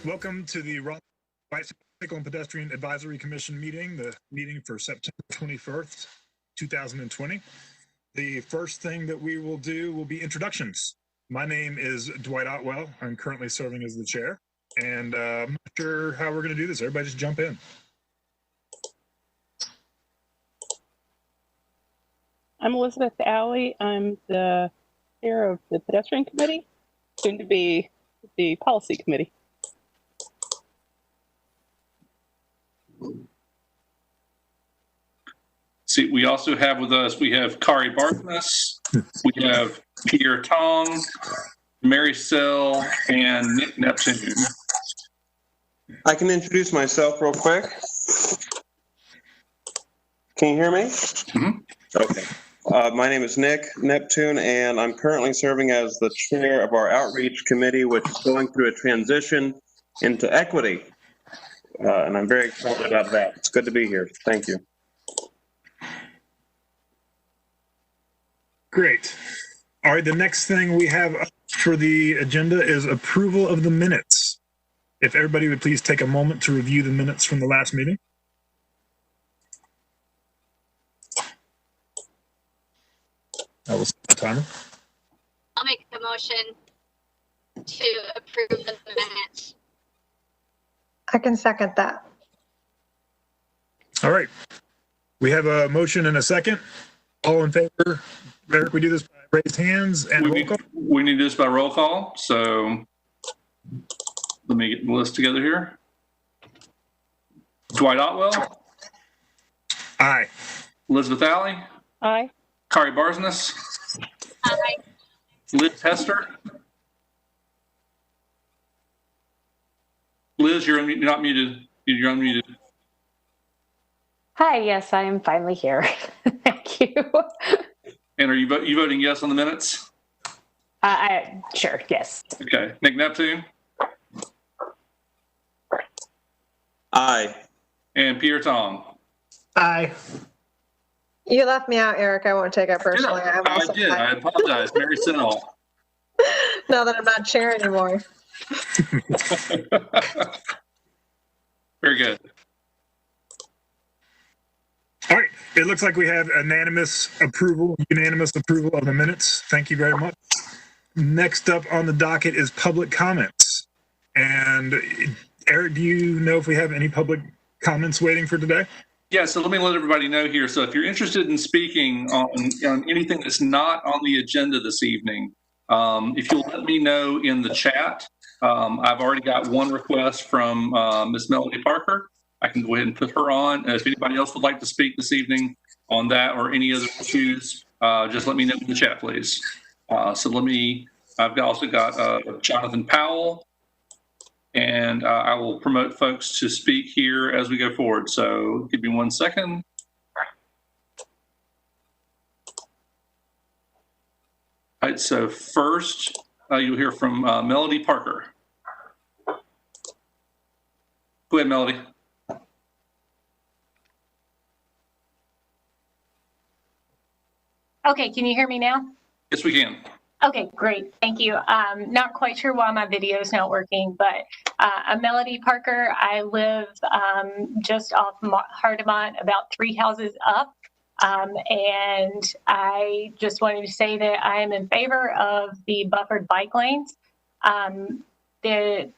Welcome to the Raleigh Bicycle and Pedestrian Advisory Commission meeting, the meeting for September 21st, 2020. The first thing that we will do will be introductions. My name is Dwight Otwell. I'm currently serving as the chair, and I'm not sure how we're going to do this. Everybody just jump in. I'm Elizabeth Alley. I'm the chair of the Pedestrian Committee, soon to be the Policy Committee. See, we also have with us, we have Kari Barthness, we have Peter Tong, Mary Sell, and Nick Neptune. I can introduce myself real quick. Can you hear me? Mm-hmm. Okay. My name is Nick Neptune, and I'm currently serving as the chair of our outreach committee, which is going through a transition into equity. And I'm very excited about that. It's good to be here. Thank you. Great. All right, the next thing we have for the agenda is approval of the minutes. If everybody would please take a moment to review the minutes from the last meeting. I will set the timer. I'll make the motion to approve the minutes. I can second that. All right. We have a motion and a second. All in favor? Eric, we do this by raised hands and roll call? We need this by roll call, so let me get the list together here. Dwight Otwell? Aye. Elizabeth Alley? Aye. Kari Barthness? Aye. Liz Hester? Liz, you're not muted. You're unmuted. Hi, yes, I am finally here. Thank you. And are you voting yes on the minutes? Sure, yes. Okay. Nick Neptune? Aye. And Peter Tong? Aye. You left me out, Eric. I won't take it personally. I did. I apologize. Mary Sinnall. Now that I'm not chair anymore. Very good. All right. It looks like we have unanimous approval of the minutes. Thank you very much. Next up on the docket is public comments. And Eric, do you know if we have any public comments waiting for today? Yeah, so let me let everybody know here. So if you're interested in speaking on anything that's not on the agenda this evening, if you'll let me know in the chat. I've already got one request from Miss Melody Parker. I can go ahead and put her on. If anybody else would like to speak this evening on that or any other issues, just let me know in the chat, please. I've also got Jonathan Powell, and I will promote folks to speak here as we go forward. So give me 1 second. All right, so first you'll hear from Melody Parker. Go ahead, Melody. Okay, can you hear me now? Yes, we can. Okay, great. Thank you. Not quite sure why my video is not working, but I'm Melody Parker. I live just off Hardemont, about 3 houses up. And I just wanted to say that I am in favor of the buffered bike lanes. The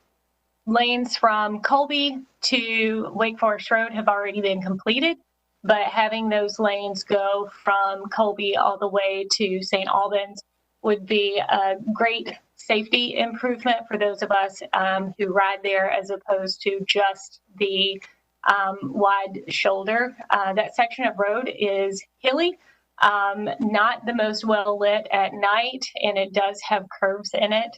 lanes from Colby to Wake Forest Road have already been completed, but having those lanes go from Colby all the way to St. Albans would be a great safety improvement for those of us who ride there, as opposed to just the wide shoulder. That section of road is hilly, not the most well lit at night, and it does have curves in it.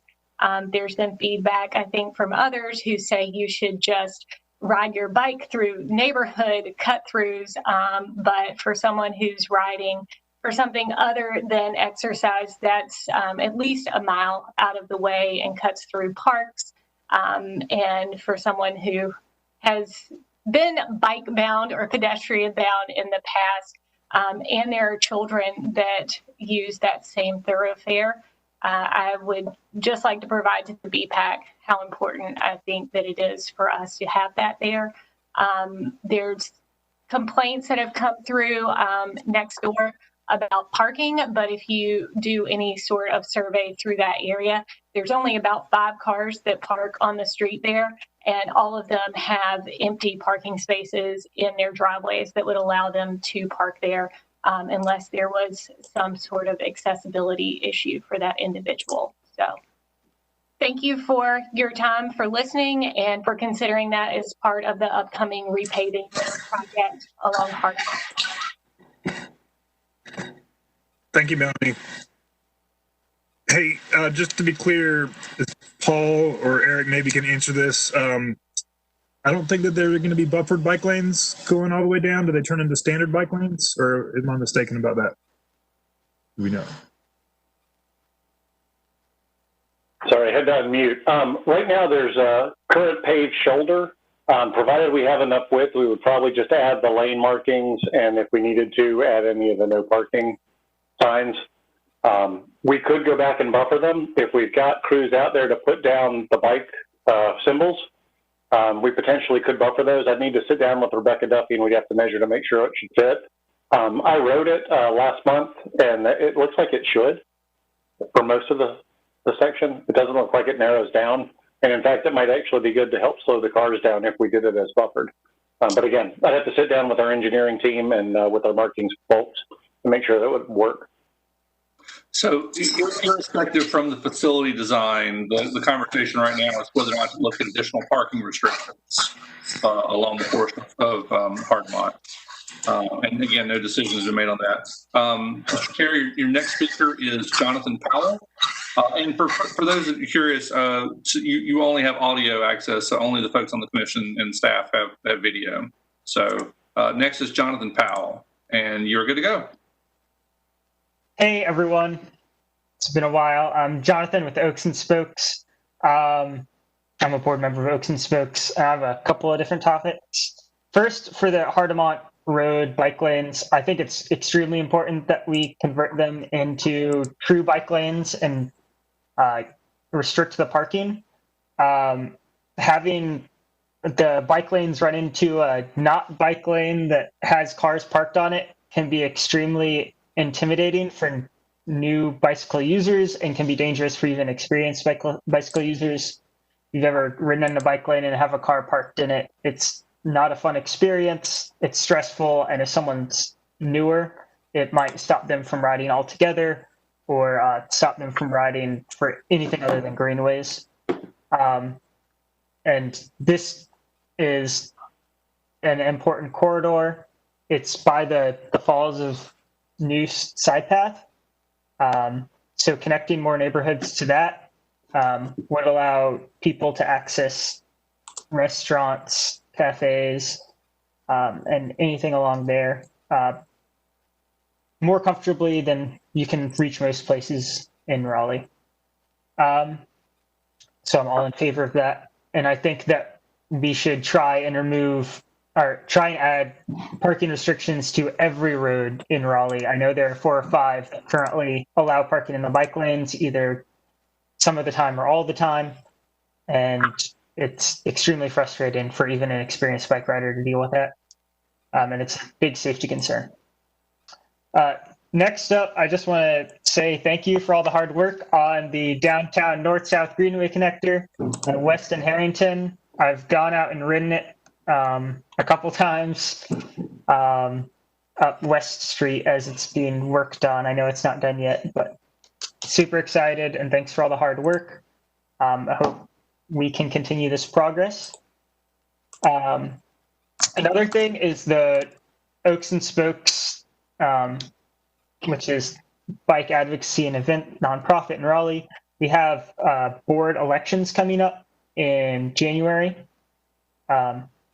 There's been feedback, I think, from others who say you should just ride your bike through neighborhood cut-throughs, but for someone who's riding for something other than exercise, that's at least a mile out of the way and cuts through parks. And for someone who has been bike bound or pedestrian bound in the past, and there are children that use that same thoroughfare, I would just like to provide to the BPAC how important I think that it is for us to have that there. There's complaints that have come through next door about parking, but if you do any sort of survey through that area, there's only about 5 cars that park on the street there, and all of them have empty parking spaces in their driveways that would allow them to park there unless there was some sort of accessibility issue for that individual. So thank you for your time, for listening, and for considering that as part of the upcoming repaving project along Hart. Thank you, Melanie. Hey, just to be clear, if Paul or Eric maybe can answer this. I don't think that there are going to be buffered bike lanes going all the way down. Do they turn into standard bike lanes, or am I mistaken about that? Do we know? Sorry, I had to unmute. Right now, there's a current paved shoulder. Provided we have enough width, we would probably just add the lane markings, and if we needed to, add any of the no parking signs. We could go back and buffer them. If we've got crews out there to put down the bike symbols, we potentially could buffer those. I'd need to sit down with Rebecca Duffy, and we'd have to measure to make sure it should fit. I wrote it last month, and it looks like it should for most of the section. It doesn't look like it narrows down. And in fact, it might actually be good to help slow the cars down if we did it as buffered. But again, I'd have to sit down with our engineering team and with our markings folks to make sure that would work. So irrespective from the facility design, the conversation right now is whether or not to look at additional parking restrictions along the portion of Hardmont. And again, no decision has been made on that. Mr. Chair, your next speaker is Jonathan Powell. And for those that are curious, so you only have audio access, so only the folks on the commission and staff have video. So next is Jonathan Powell, and you're good to go. Hey, everyone. It's been a while. I'm Jonathan with Oaks and Spokes. I'm a board member of Oaks and Spokes. I have a couple of different topics. First, for the Hardmont Road bike lanes, I think it's extremely important that we convert them into true bike lanes and restrict the parking. Having the bike lanes run into a not bike lane that has cars parked on it can be extremely intimidating for new bicycle users and can be dangerous for even experienced bicycle users. If you've ever ridden in a bike lane and have a car parked in it, it's not a fun experience. It's stressful, and if someone's newer, it might stop them from riding altogether or stop them from riding for anything other than greenways. And this is an important corridor. It's by the Falls of New side path. So connecting more neighborhoods to that would allow people to access restaurants, cafes, and anything along there more comfortably than you can reach most places in Raleigh. So I'm all in favor of that. And I think that we should try and add parking restrictions to every road in Raleigh. I know there are 4 or 5 that currently allow parking in the bike lanes, either some of the time or all the time. And it's extremely frustrating for even an experienced bike rider to deal with that. And it's a big safety concern. Next up, I just want to say thank you for all the hard work on the downtown North-South Greenway connector in West and Harrington. I've gone out and ridden it a couple times up West Street as it's being worked on. I know it's not done yet, but super excited, and thanks for all the hard work. I hope we can continue this progress. Another thing is the Oaks and Spokes, which is bike advocacy and event nonprofit in Raleigh. We have board elections coming up in January.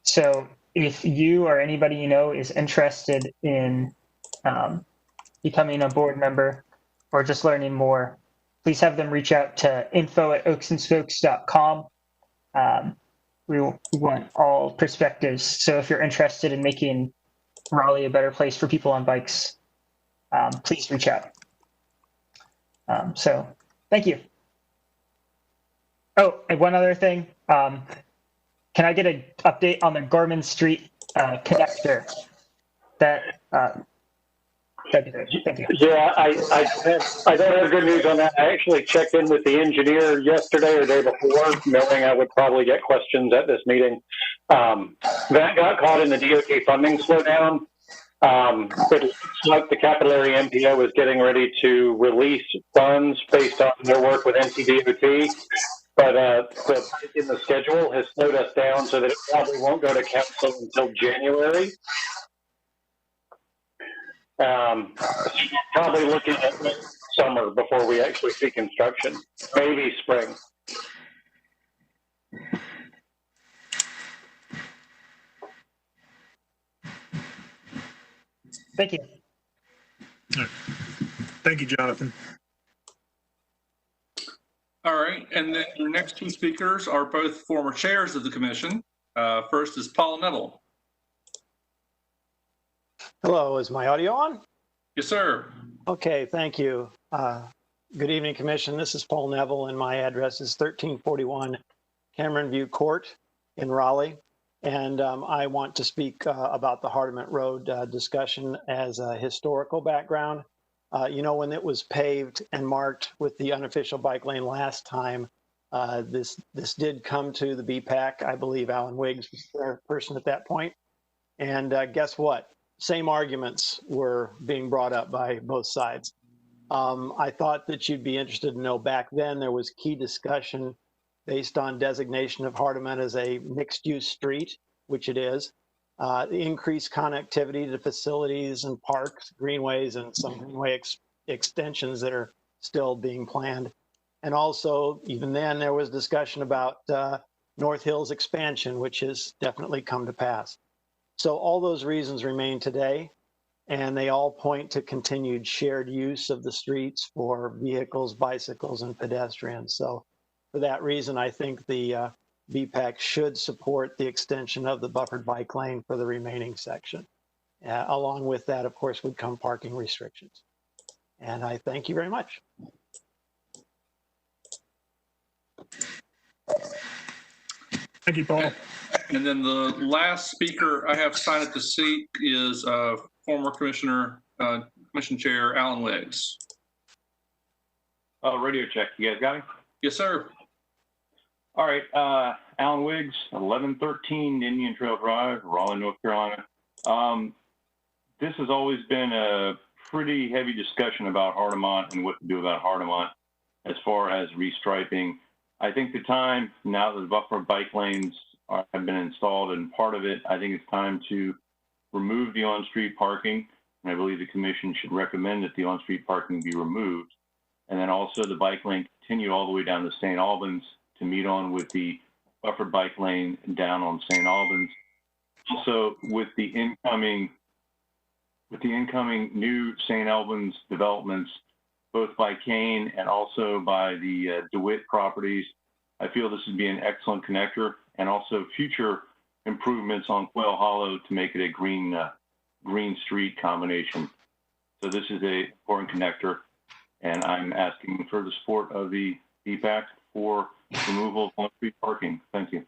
So if you or anybody you know is interested in becoming a board member or just learning more, please have them reach out to info@oaksandspokes.com. We want all perspectives. So if you're interested in making Raleigh a better place for people on bikes, please reach out. So Thank you. Oh, and one other thing. Can I get an update on the Gorman Street connector? That'd be great. Thank you. Yeah, I don't have good news on that. I actually checked in with the engineer yesterday or day before, knowing I would probably get questions at this meeting. That got caught in the DOT funding slowdown. It looks like the capillary MPO is getting ready to release funds based on their work with NCDOT. But the break in the schedule has slowed us down so that it probably won't go to council until January. Probably looking at summer before we actually see construction, maybe spring. Thank you. All right. Thank you, Jonathan. All right, and then your next two speakers are both former chairs of the commission. First is Paul Neville. Hello, is my audio on? Yes, sir. Okay, thank you. Good evening, Commission. This is Paul Neville, and my address is 1341 Cameron View Court in Raleigh. And I want to speak about the Hardiment Road discussion as a historical background. You know, when it was paved and marked with the unofficial bike lane last time, this did come to the BPAC. I believe Alan Wiggs was the person at that point. And guess what? Same arguments were being brought up by both sides. I thought that you'd be interested to know back then there was key discussion based on designation of Hardiment as a mixed-use street, which it is, the increased connectivity to facilities and parks, greenways, and some greenway extensions that are still being planned. And also, even then, there was discussion about North Hills expansion, which has definitely come to pass. So all those reasons remain today, and they all point to continued shared use of the streets for vehicles, bicycles, and pedestrians. So for that reason, I think the BPAC should support the extension of the buffered bike lane for the remaining section. Along with that, of course, would come parking restrictions. And I thank you very much. Thank you, Paul. And then the last speaker I have signed up to seat is former Commission Chair Alan Wiggs. Radio check. You guys got me? Yes, sir. All right. Alan Wiggs, 1113 Indian Trail Drive, Raleigh, North Carolina. This has always been a pretty heavy discussion about Hardiment and what to do about Hardiment as far as restriping. I think the time, now that the buffer bike lanes have been installed, and part of it, I think it's time to remove the on-street parking. And I believe the commission should recommend that the on-street parking be removed. And then also the bike lane continue all the way down to St. Albans to meet on with the buffered bike lane down on St. Albans. Also with the incoming new St. Albans developments, both by Kane and also by the DeWitt properties, I feel this would be an excellent connector, and also future improvements on Quail Hollow to make it a green street combination. So this is an important connector, and I'm asking for the support of the BPAC for removal of on-street parking. Thank you.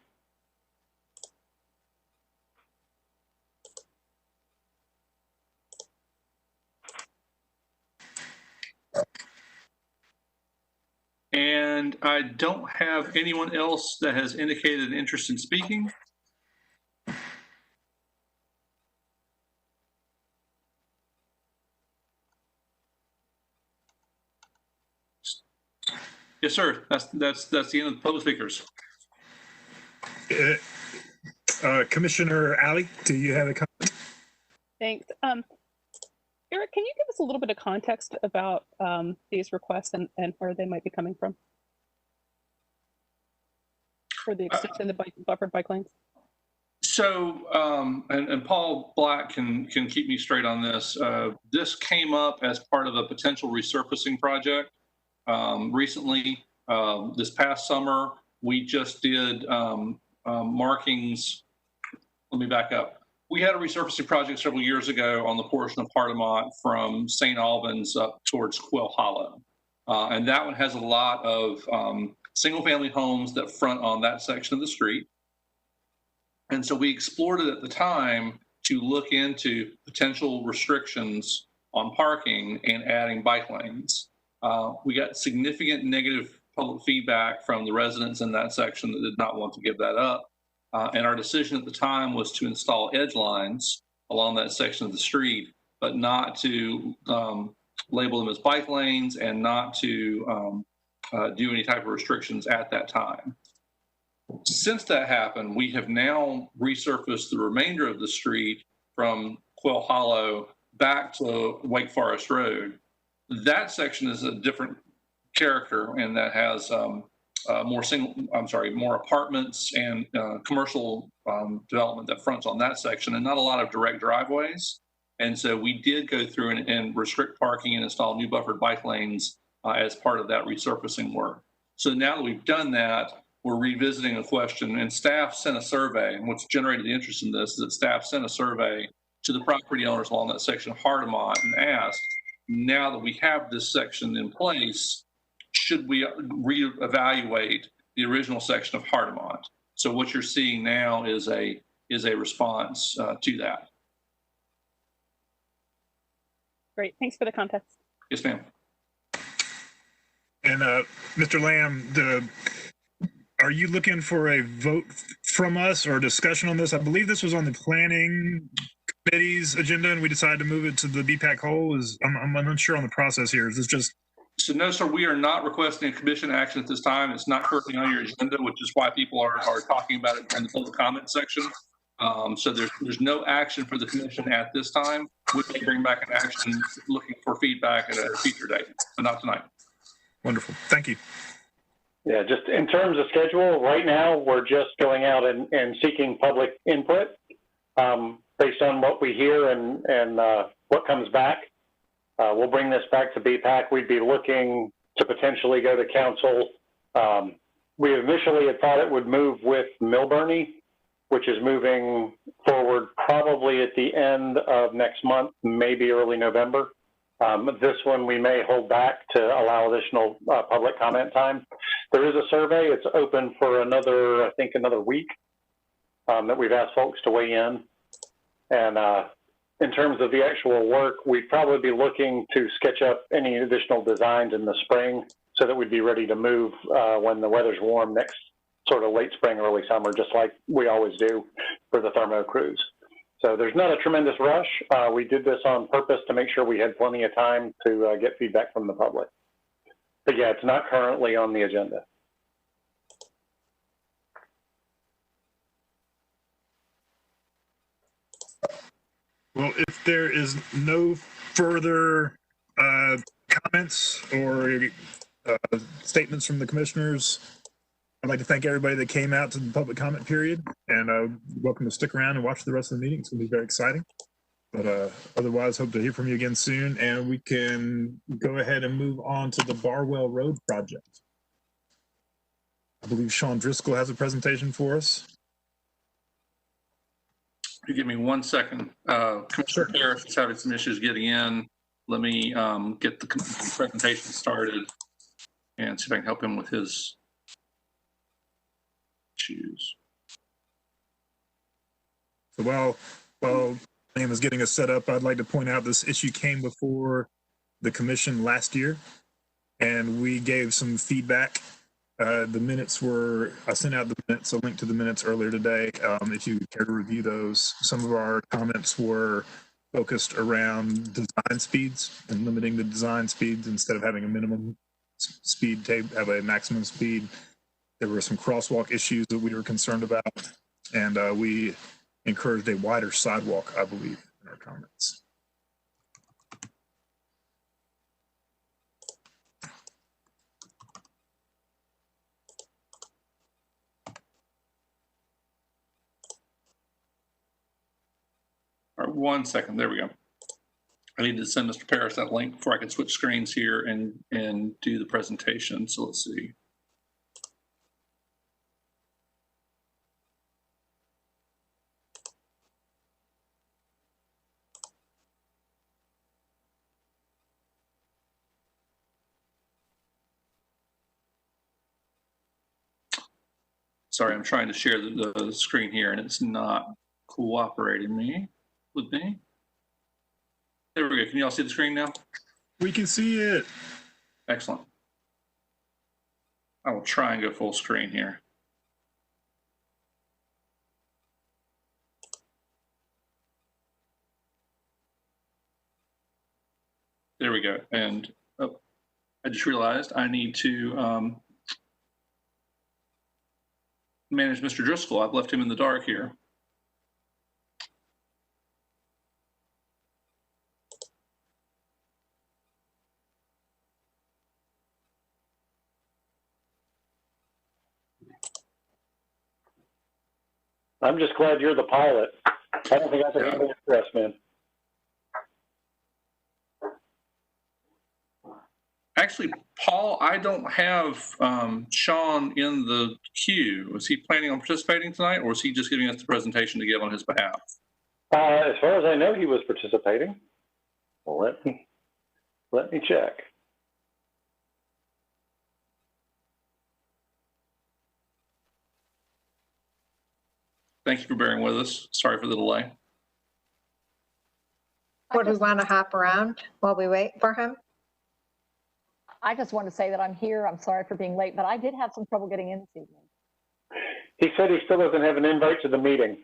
And I don't have anyone else that has indicated an interest in speaking. Yes, sir. That's the end of the public speakers. Commissioner Alley, do you have a comment? Thanks. Eric, can you give us a little bit of context about these requests and where they might be coming from for the extension of the buffered bike lanes? So, and Paul Black can keep me straight on this. This came up as part of a potential resurfacing project. Recently, this past summer, we just did markings. Let me back up. We had a resurfacing project several years ago on the portion of Hardiment from St. Albans up towards Quail Hollow. And that one has a lot of single-family homes that front on that section of the street. And so we explored it at the time to look into potential restrictions on parking and adding bike lanes. We got significant negative public feedback from the residents in that section that did not want to give that up. And our decision at the time was to install edge lines along that section of the street, but not to label them as bike lanes and not to do any type of restrictions at that time. Since that happened, we have now resurfaced the remainder of the street from Quail Hollow back to Wake Forest Road. That section is a different character, and that has more apartments and commercial development that fronts on that section, and not a lot of direct driveways. And so we did go through and restrict parking and install new buffered bike lanes as part of that resurfacing work. So now that we've done that, we're revisiting a question, and staff sent a survey. And what's generated the interest in this is that staff sent a survey to the property owners along that section of Hardemont and asked, now that we have this section in place, should we reevaluate the original section of Hardemont? So what you're seeing now is a response to that. Great, thanks for the context. Yes, ma'am. And Mr. Lamb, are you looking for a vote from us or discussion on this? I believe this was on the planning committee's agenda, and we decided to move it to the BPAC whole. I'm unsure on the process here. Is this just? So no, sir, we are not requesting a commission action at this time. It's not currently on your agenda, which is why people are talking about it in the public comment section. So there's no action for the commission at this time. We may bring back an action looking for feedback at a future date, but not tonight. Wonderful. Thank you. Yeah, just in terms of schedule, right now we're just going out and seeking public input based on what we hear and what comes back. We'll bring this back to BPAC. We'd be looking to potentially go to council. We initially had thought it would move with Milburnie, which is moving forward probably at the end of next month, maybe early November. This one we may hold back to allow additional public comment time. There is a survey. It's open for another, I think, another week that we've asked folks to weigh in. And in terms of the actual work, we'd probably be looking to sketch up any additional designs in the spring so that we'd be ready to move when the weather's warm next sort of late spring, early summer, just like we always do for the thermo cruise. So there's not a tremendous rush. We did this on purpose to make sure we had plenty of time to get feedback from the public. But yeah, it's not currently on the agenda. Well, if there is no further comments or statements from the commissioners, I'd like to thank everybody that came out to the public comment period, and welcome to stick around and watch the rest of the meeting. It's going to be very exciting. But otherwise, hope to hear from you again soon, and we can go ahead and move on to the Barwell Road project. I believe Sean Driscoll has a presentation for us. You give me 1 second. Commissioner Harris is having some issues getting in. Let me get the presentation started and see if I can help him with his issues. So while Liam is getting us set up, I'd like to point out this issue came before the commission last year, and we gave some feedback. The minutes were, I sent out the minutes, a link to the minutes earlier today. If you care to review those, some of our comments were focused around design speeds and limiting the design speeds instead of having a minimum speed tape, have a maximum speed. There were some crosswalk issues that we were concerned about, and we encouraged a wider sidewalk, I believe, in our comments. All right, 1 second. There we go. I need to send Mr. Paris that link before I can switch screens here and do the presentation. So let's see. Sorry, I'm trying to share the screen here and it's not cooperating with me. There we go. Can you all see the screen now? We can see it. Excellent. I will try and go full screen here. There we go. And oh, I just realized I need to manage Mr. Driscoll. I've left him in the dark here. I'm just glad you're the pilot. I don't think I can handle the stress, man. Actually, Paul, I don't have Sean in the queue. Was he planning on participating tonight, or was he just giving us the presentation to give on his behalf? As far as I know, he was participating. Well, let me check. Thank you for bearing with us. Sorry for the delay. Would we want to hop around while we wait for him? I just want to say that I'm here. I'm sorry for being late, but I did have some trouble getting in this evening. He said he still doesn't have an invite to the meeting.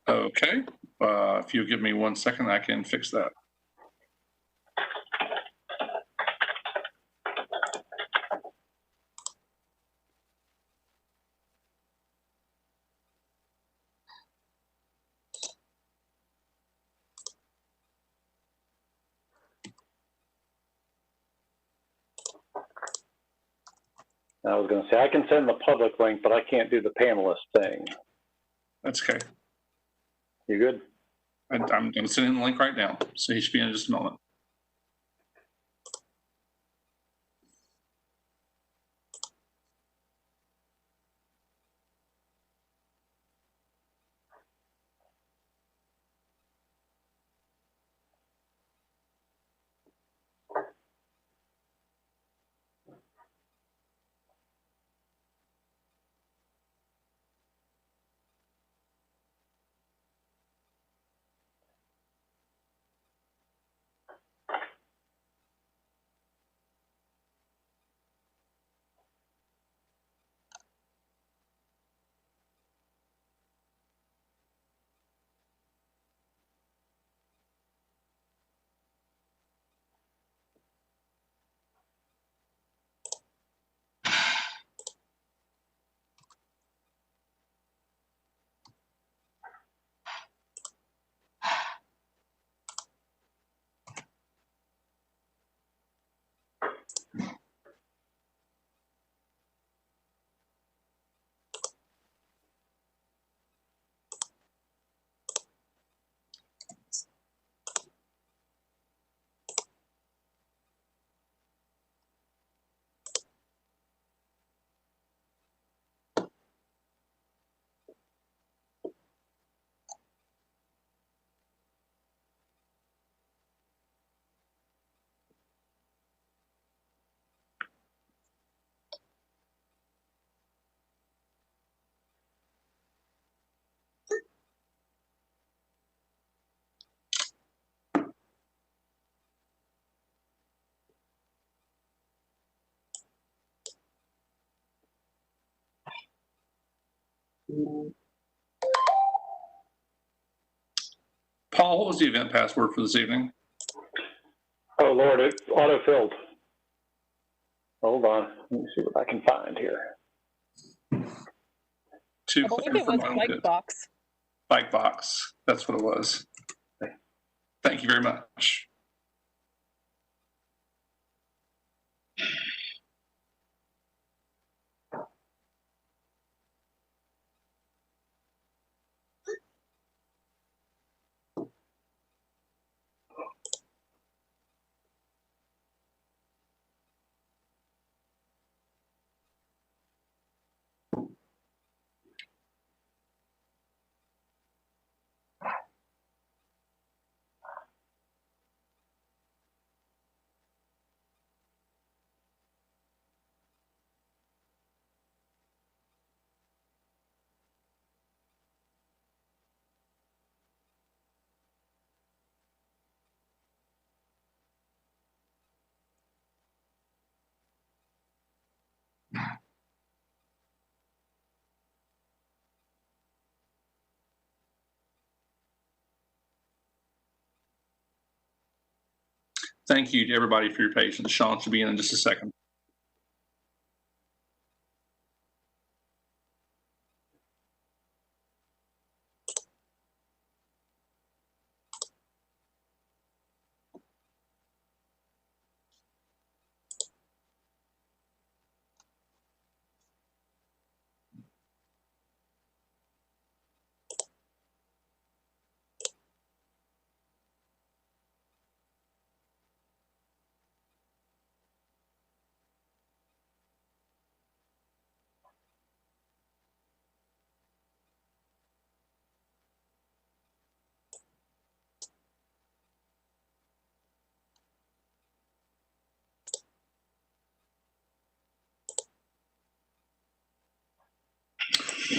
Okay. If you give me 1 second, I can fix that. I was going to say, I can send the public link, but I can't do the panelist thing. That's okay. You good? I'm sending the link right now, so he should be in just a moment. Paul, what was the event password for this evening? Oh, Lord, it auto-filled. Hold on. Let me see what I can find here. I believe it was Bike Box. Bike Box. That's what it was. Thank you very much. Thank you to everybody for your patience. Sean should be in just a second.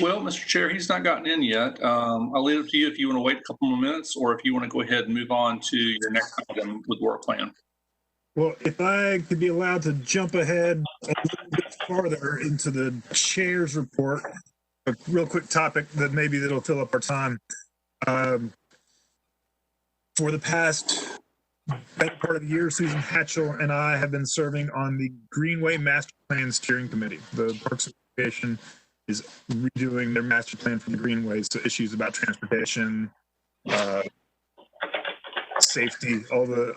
Well, Mr. Chair, he's not gotten in yet. I'll leave it to you if you want to wait a couple more minutes or if you want to go ahead and move on to your next item with work plan. Well, if I could be allowed to jump ahead a little bit farther into the chair's report, a real quick topic that maybe that'll fill up our time. For the past better part of the year, Susan Hatchell and I have been serving on the Greenway Master Plan Steering Committee. The Parks and Recreation is redoing their master plan for the greenways, so issues about transportation, safety, all the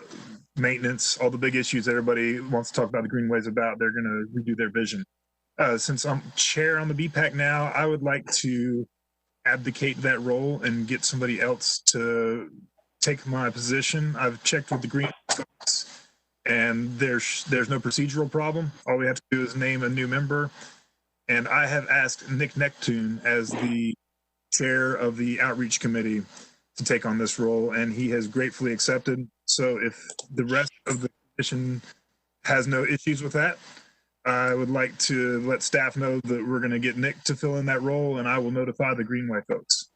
maintenance, all the big issues everybody wants to talk about the greenways about, they're going to redo their vision. Since I'm chair on the BPAC now, I would like to abdicate that role and get somebody else to take my position. I've checked with the green folks and there's no procedural problem. All we have to do is name a new member. And I have asked Nick Neptune as the chair of the outreach committee to take on this role, and he has gratefully accepted. So if the rest of the commission has no issues with that, I would like to let staff know that we're going to get Nick to fill in that role, and I will notify the Greenway folks.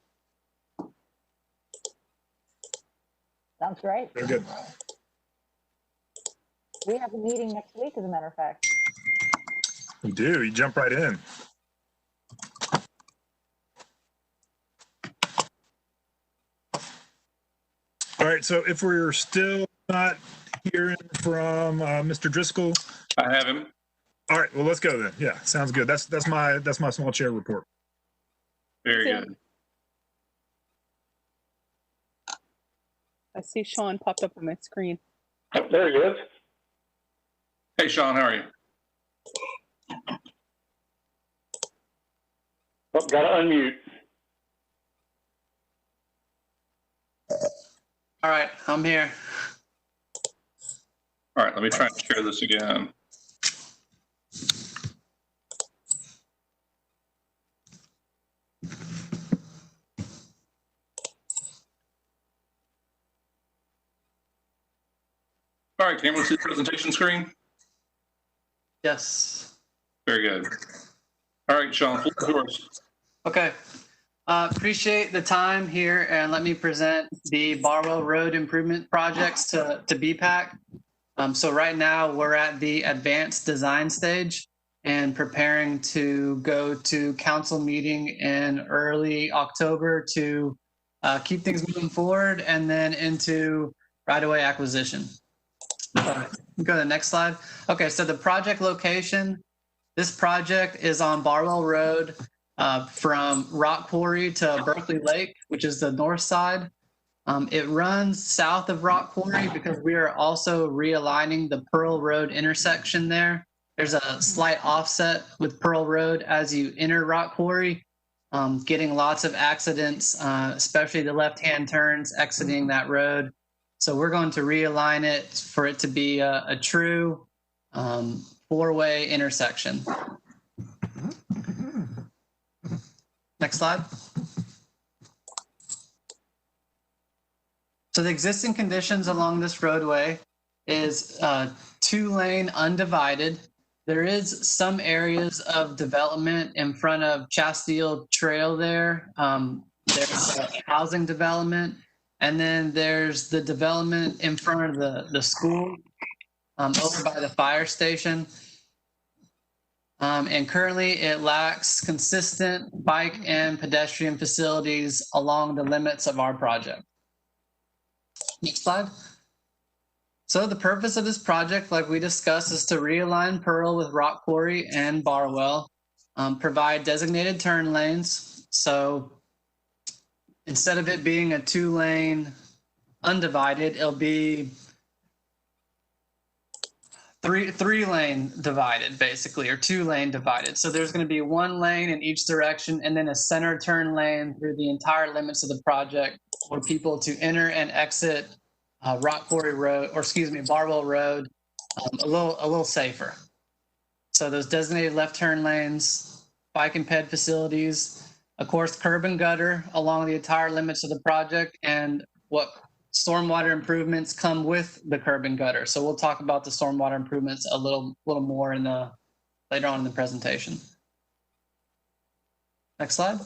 Sounds great. Very good. We have a meeting next week, as a matter of fact. We do. You jump right in. All right. So if we're still not hearing from Mr. Driscoll, I have him. All right. Well, let's go then. Yeah, sounds good. That's my small chair report. Very good. I see Sean popped up on my screen. There he is. Hey, Sean, how are you? Oh, got to unmute. All right, I'm here. All right, let me try and share this again. All right, can everyone see the presentation screen? Yes. Very good. All right, Sean, floor is yours. Okay. Appreciate the time here, and let me present the Barwell Road improvement projects to BPAC. So right now we're at the advanced design stage and preparing to go to council meeting in early October to keep things moving forward and then into right-of-way acquisition. Go to the next slide. Okay, so the project location, this project is on Barwell Road from Rock Quarry to Berkeley Lake, which is the north side. It runs south of Rock Quarry because we are also realigning the Pearl Road intersection there. There's a slight offset with Pearl Road as you enter Rock Quarry, getting lots of accidents, especially the left-hand turns exiting that road. So we're going to realign it for it to be a true four-way intersection. Next slide. So the existing conditions along this roadway is 2-lane undivided. There is some areas of development in front of Chastille Trail there. There's housing development. And then there's the development in front of the school over by the fire station. And currently it lacks consistent bike and pedestrian facilities along the limits of our project. Next slide. So the purpose of this project, like we discussed, is to realign Pearl with Rock Quarry and Barwell, provide designated turn lanes. So instead of it being a 2-lane undivided, it'll be three lane divided, basically, or 2-lane divided. So there's going to be 1 lane in each direction and then a center turn lane through the entire limits of the project for people to enter and exit Rock Quarry Road, or excuse me, Barwell Road, a little safer. So those designated left turn lanes, bike and ped facilities, of course, curb and gutter along the entire limits of the project, and what stormwater improvements come with the curb and gutter. So we'll talk about the stormwater improvements a little more in the later on in the presentation. Next slide.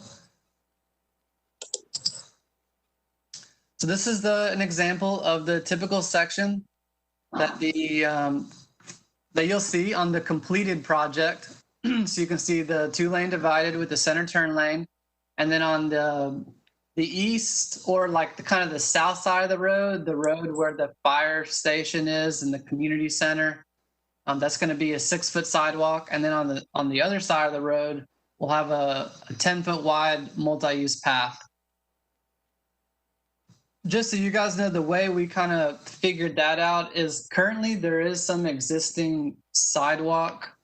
So this is an example of the typical section that that you'll see on the completed project. So you can see the 2-lane divided with the center turn lane, and then on the east, or like the kind of the south side of the road where the fire station is and the community center, that's going to be a 6-foot sidewalk, and then on the other side of the road we'll have a 10-foot wide multi-use path. Just so you guys know, the way we kind of figured that out is currently there is some existing sidewalk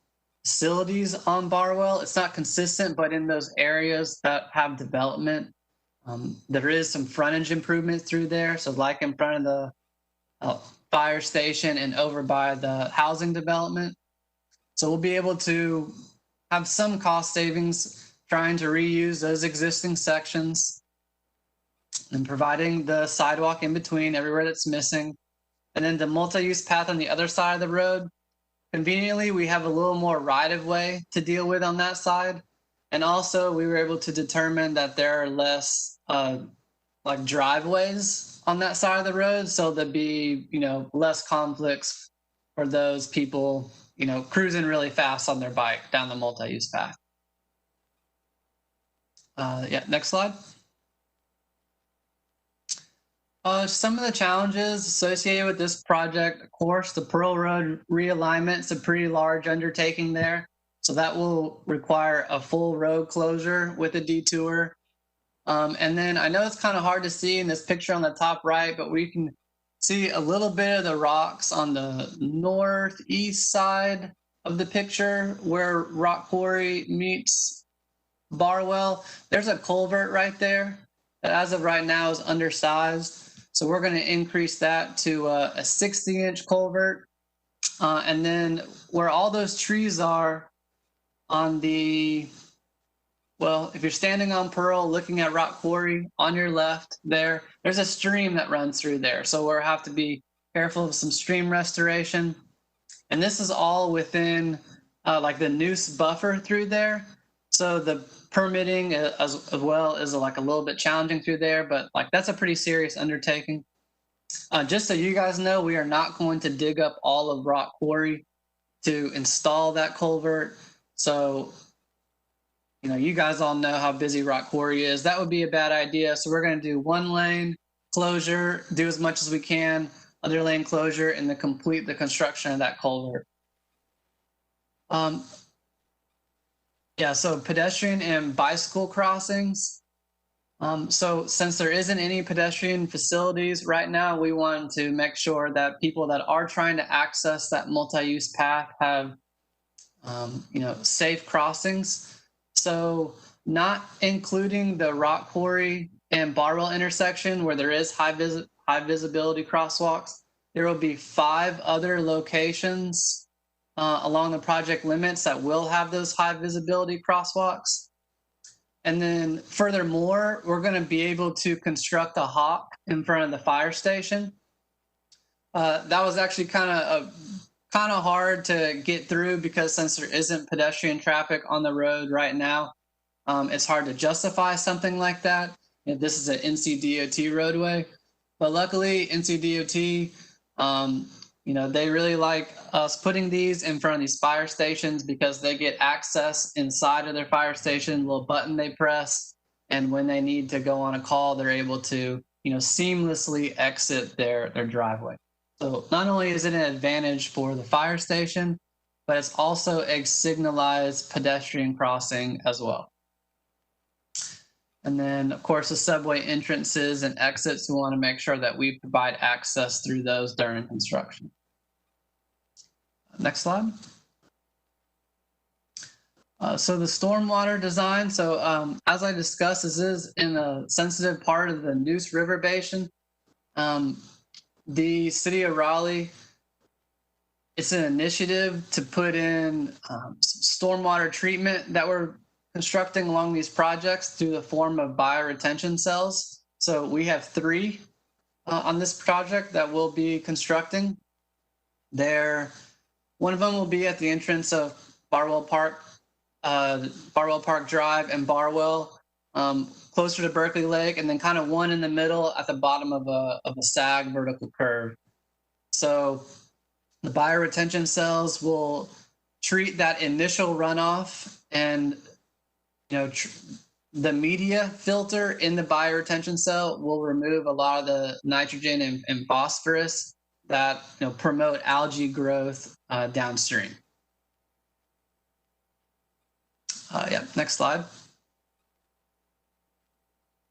facilities on Barwell. It's not consistent, but in those areas that have development, there is some frontage improvement through there. So like in front of the fire station and over by the housing development. So we'll be able to have some cost savings trying to reuse those existing sections and providing the sidewalk in between everywhere that's missing. And then the multi-use path on the other side of the road, conveniently, we have a little more right-of-way to deal with on that side. And also, we were able to determine that there are less like driveways on that side of the road. So there'd be, less conflicts for those people, cruising really fast on their bike down the multi-use path. Yeah, next slide. Some of the challenges associated with this project, of course, the Pearl Road realignment is a pretty large undertaking there. So that will require a full road closure with a detour. And then I know it's kind of hard to see in this picture on the top right, but we can see a little bit of the rocks on the northeast side of the picture where Rock Quarry meets Barwell. There's a culvert right there that as of right now is undersized. So we're going to increase that to a 60-inch culvert. And then where all those trees are on if you're standing on Pearl looking at Rock Quarry, on your left there's a stream that runs through there. So we'll have to be careful of some stream restoration. And this is all within like the noose buffer through there. So the permitting as well is like a little bit challenging through there, but like that's a pretty serious undertaking. Just so you guys know, we are not going to dig up all of Rock Quarry to install that culvert. So, you guys all know how busy Rock Quarry is. That would be a bad idea. So we're going to do 1 lane closure, do as much as we can, other lane closure, and then complete the construction of that culvert. Yeah, so pedestrian and bicycle crossings. So since there isn't any pedestrian facilities right now, we want to make sure that people that are trying to access that multi-use path have, safe crossings. So not including the Rock Quarry and Barwell intersection where there is high visibility crosswalks, there will be 5 other locations along the project limits that will have those high visibility crosswalks. And then furthermore, we're going to be able to construct a hawk in front of the fire station. That was actually kind of hard to get through because since there isn't pedestrian traffic on the road right now, it's hard to justify something like that. This is an NCDOT roadway, but luckily NCDOT, they really like us putting these in front of these fire stations because they get access inside of their fire station, a little button they press. And when they need to go on a call, they're able to, seamlessly exit their driveway. So not only is it an advantage for the fire station, but it's also a signalized pedestrian crossing as well. And then, of course, the subway entrances and exits, we want to make sure that we provide access through those during construction. Next slide. So the stormwater design. So as I discussed, this is in a sensitive part of the Neuse River Basin. The city of Raleigh, it's an initiative to put in stormwater treatment that we're constructing along these projects through the form of bioretention cells. So we have 3 on this project that we'll be constructing. One of them will be at the entrance of Barwell Park Drive and Barwell, closer to Berkeley Lake, and then kind of one in the middle at the bottom of a sag vertical curve. So the bioretention cells will treat that initial runoff, and the media filter in the bioretention cell will remove a lot of the nitrogen and phosphorus that promote algae growth downstream. Yeah, next slide.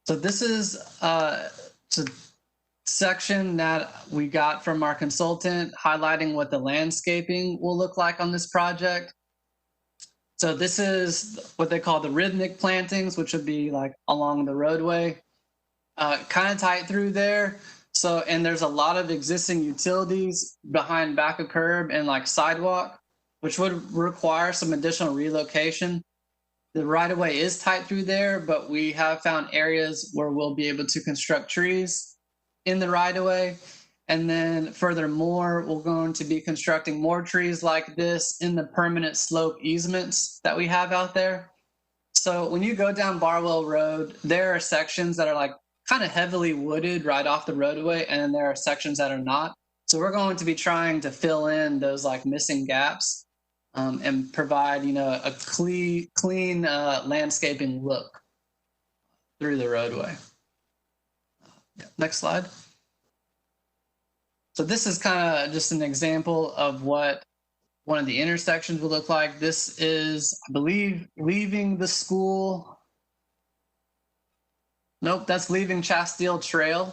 So this is a section that we got from our consultant highlighting what the landscaping will look like on this project. So this is what they call the rhythmic plantings, which would be like along the roadway, kind of tight through there. So, and there's a lot of existing utilities behind back of curb and like sidewalk, which would require some additional relocation. The right of way is tight through there, but we have found areas where we'll be able to construct trees in the right of way. And then furthermore, we're going to be constructing more trees like this in the permanent slope easements that we have out there. So when you go down Barwell Road, there are sections that are like kind of heavily wooded right off the roadway, and then there are sections that are not. So we're going to be trying to fill in those like missing gaps and provide, a clean landscaping look through the roadway. Yeah, next slide. So this is kind of just an example of what one of the intersections would look like. This is, I believe, leaving the school. Nope, that's leaving Chastille Trail.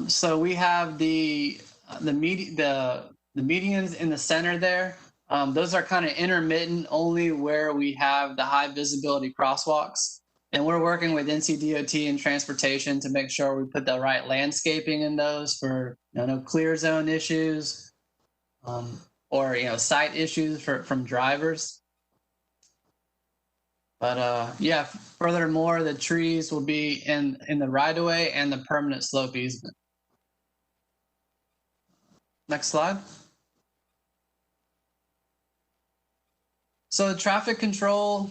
So we have the medians in the center there. Those are kind of intermittent, only where we have the high visibility crosswalks. And we're working with NCDOT and transportation to make sure we put the right landscaping in those for no clear zone issues or sight issues from drivers. But yeah, furthermore, the trees will be in the right of way and the permanent slope easement. Next slide. So traffic control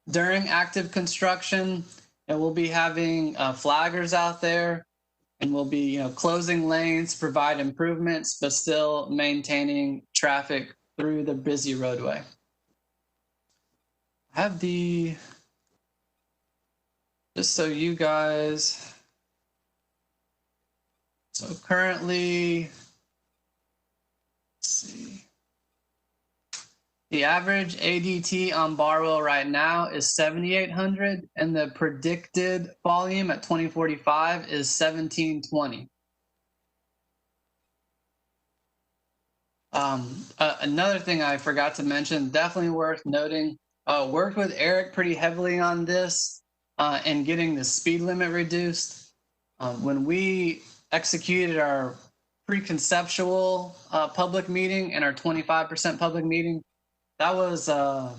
during active construction, and we'll be having flaggers out there, and we'll be closing lanes, provide improvements, but still maintaining traffic through the busy roadway. I have just so you guys, so currently, let's see. The average ADT on Barwell right now is 7,800, and the predicted volume at 2045 is 1,720. Another thing I forgot to mention, definitely worth noting, worked with Eric pretty heavily on this and getting the speed limit reduced. When we executed our pre-conceptual public meeting and our 25% public meeting, that was an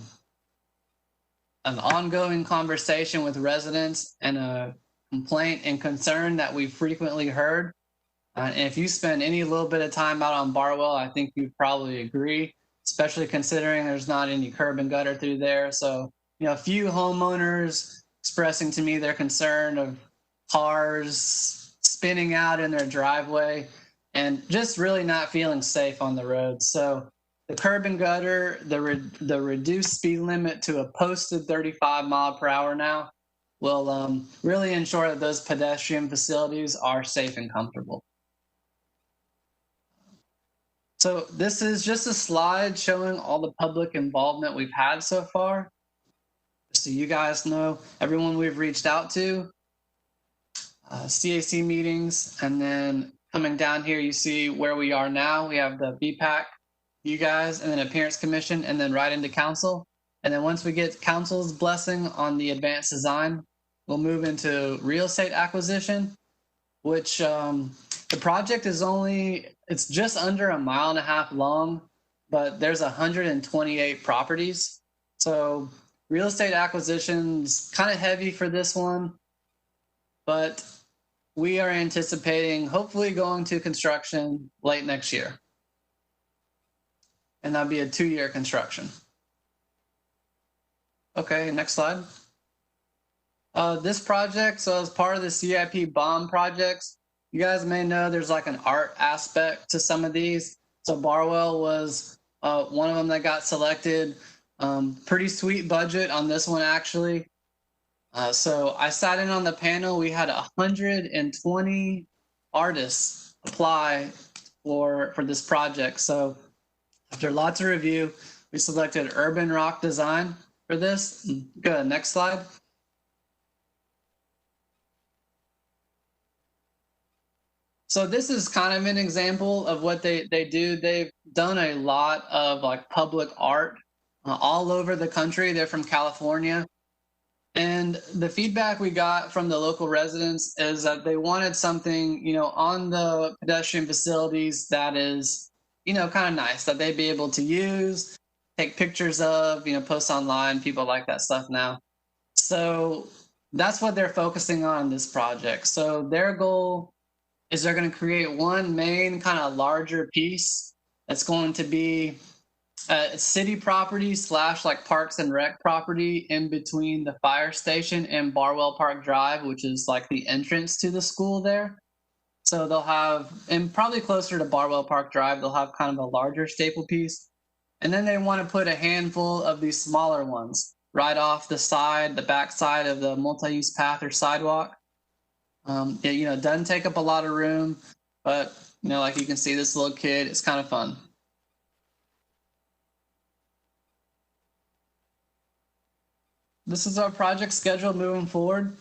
ongoing conversation with residents and a complaint and concern that we frequently heard. And if you spend any little bit of time out on Barwell, I think you'd probably agree, especially considering there's not any curb and gutter through there. So, a few homeowners expressing to me their concern of cars spinning out in their driveway and just really not feeling safe on the road. So the curb and gutter, the reduced speed limit to a posted 35 mile per hour now will really ensure that those pedestrian facilities are safe and comfortable. So this is just a slide showing all the public involvement we've had so far. So you guys know everyone we've reached out to, CAC meetings, and then coming down here, you see where we are now. We have the BPAC, you guys, and then Appearance Commission, and then right into council. And then once we get council's blessing on the advanced design, we'll move into real estate acquisition, which the project is it's just under 1.5 miles long, but there's 128 properties. So real estate acquisition's kind of heavy for this one, but we are anticipating hopefully going to construction late next year. And that'll be a 2-year construction. Okay, next slide. This project, so as part of the CIP bond projects, you guys may know there's like an art aspect to some of these. So Barwell was one of them that got selected. Pretty sweet budget on this one, actually. So I sat in on the panel. We had 120 artists apply for this project. So after lots of review, we selected Urban Rock Design for this. Good, next slide. So this is kind of an example of what they do. They've done a lot of like public art all over the country. They're from California. And the feedback we got from the local residents is that they wanted something, on the pedestrian facilities that is, kind of nice, that they'd be able to use, take pictures of, post online. People like that stuff now. So that's what they're focusing on in this project. So their goal is they're going to create one main kind of larger piece that's going to be city property / like Parks and Rec property in between the fire station and Barwell Park Drive, which is like the entrance to the school there. So they'll have, and probably closer to Barwell Park Drive, they'll have kind of a larger staple piece. And then they want to put a handful of these smaller ones right off the side, the back side of the multi-use path or sidewalk. It doesn't take up a lot of room, but like you can see this little kid, it's kind of fun. This is our project schedule moving forward.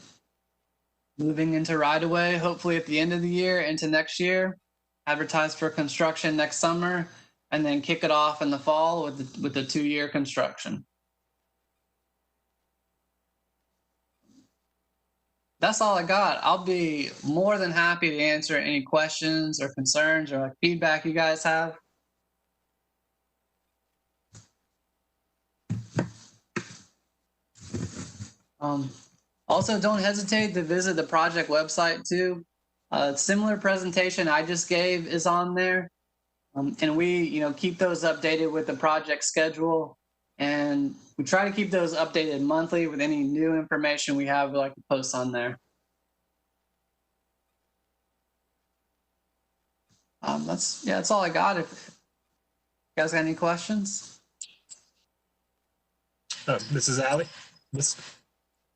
Moving into right-of-way, hopefully at the end of the year, into next year. Advertise for construction next summer, and then kick it off in the fall with the 2-year construction. That's all I got. I'll be more than happy to answer any questions or concerns or feedback you guys have. Also, don't hesitate to visit the project website too. A similar presentation I just gave is on there. And we, keep those updated with the project schedule. And we try to keep those updated monthly with any new information we have, like to post on there. That's all I got. If you guys got any questions? Mrs. Alley?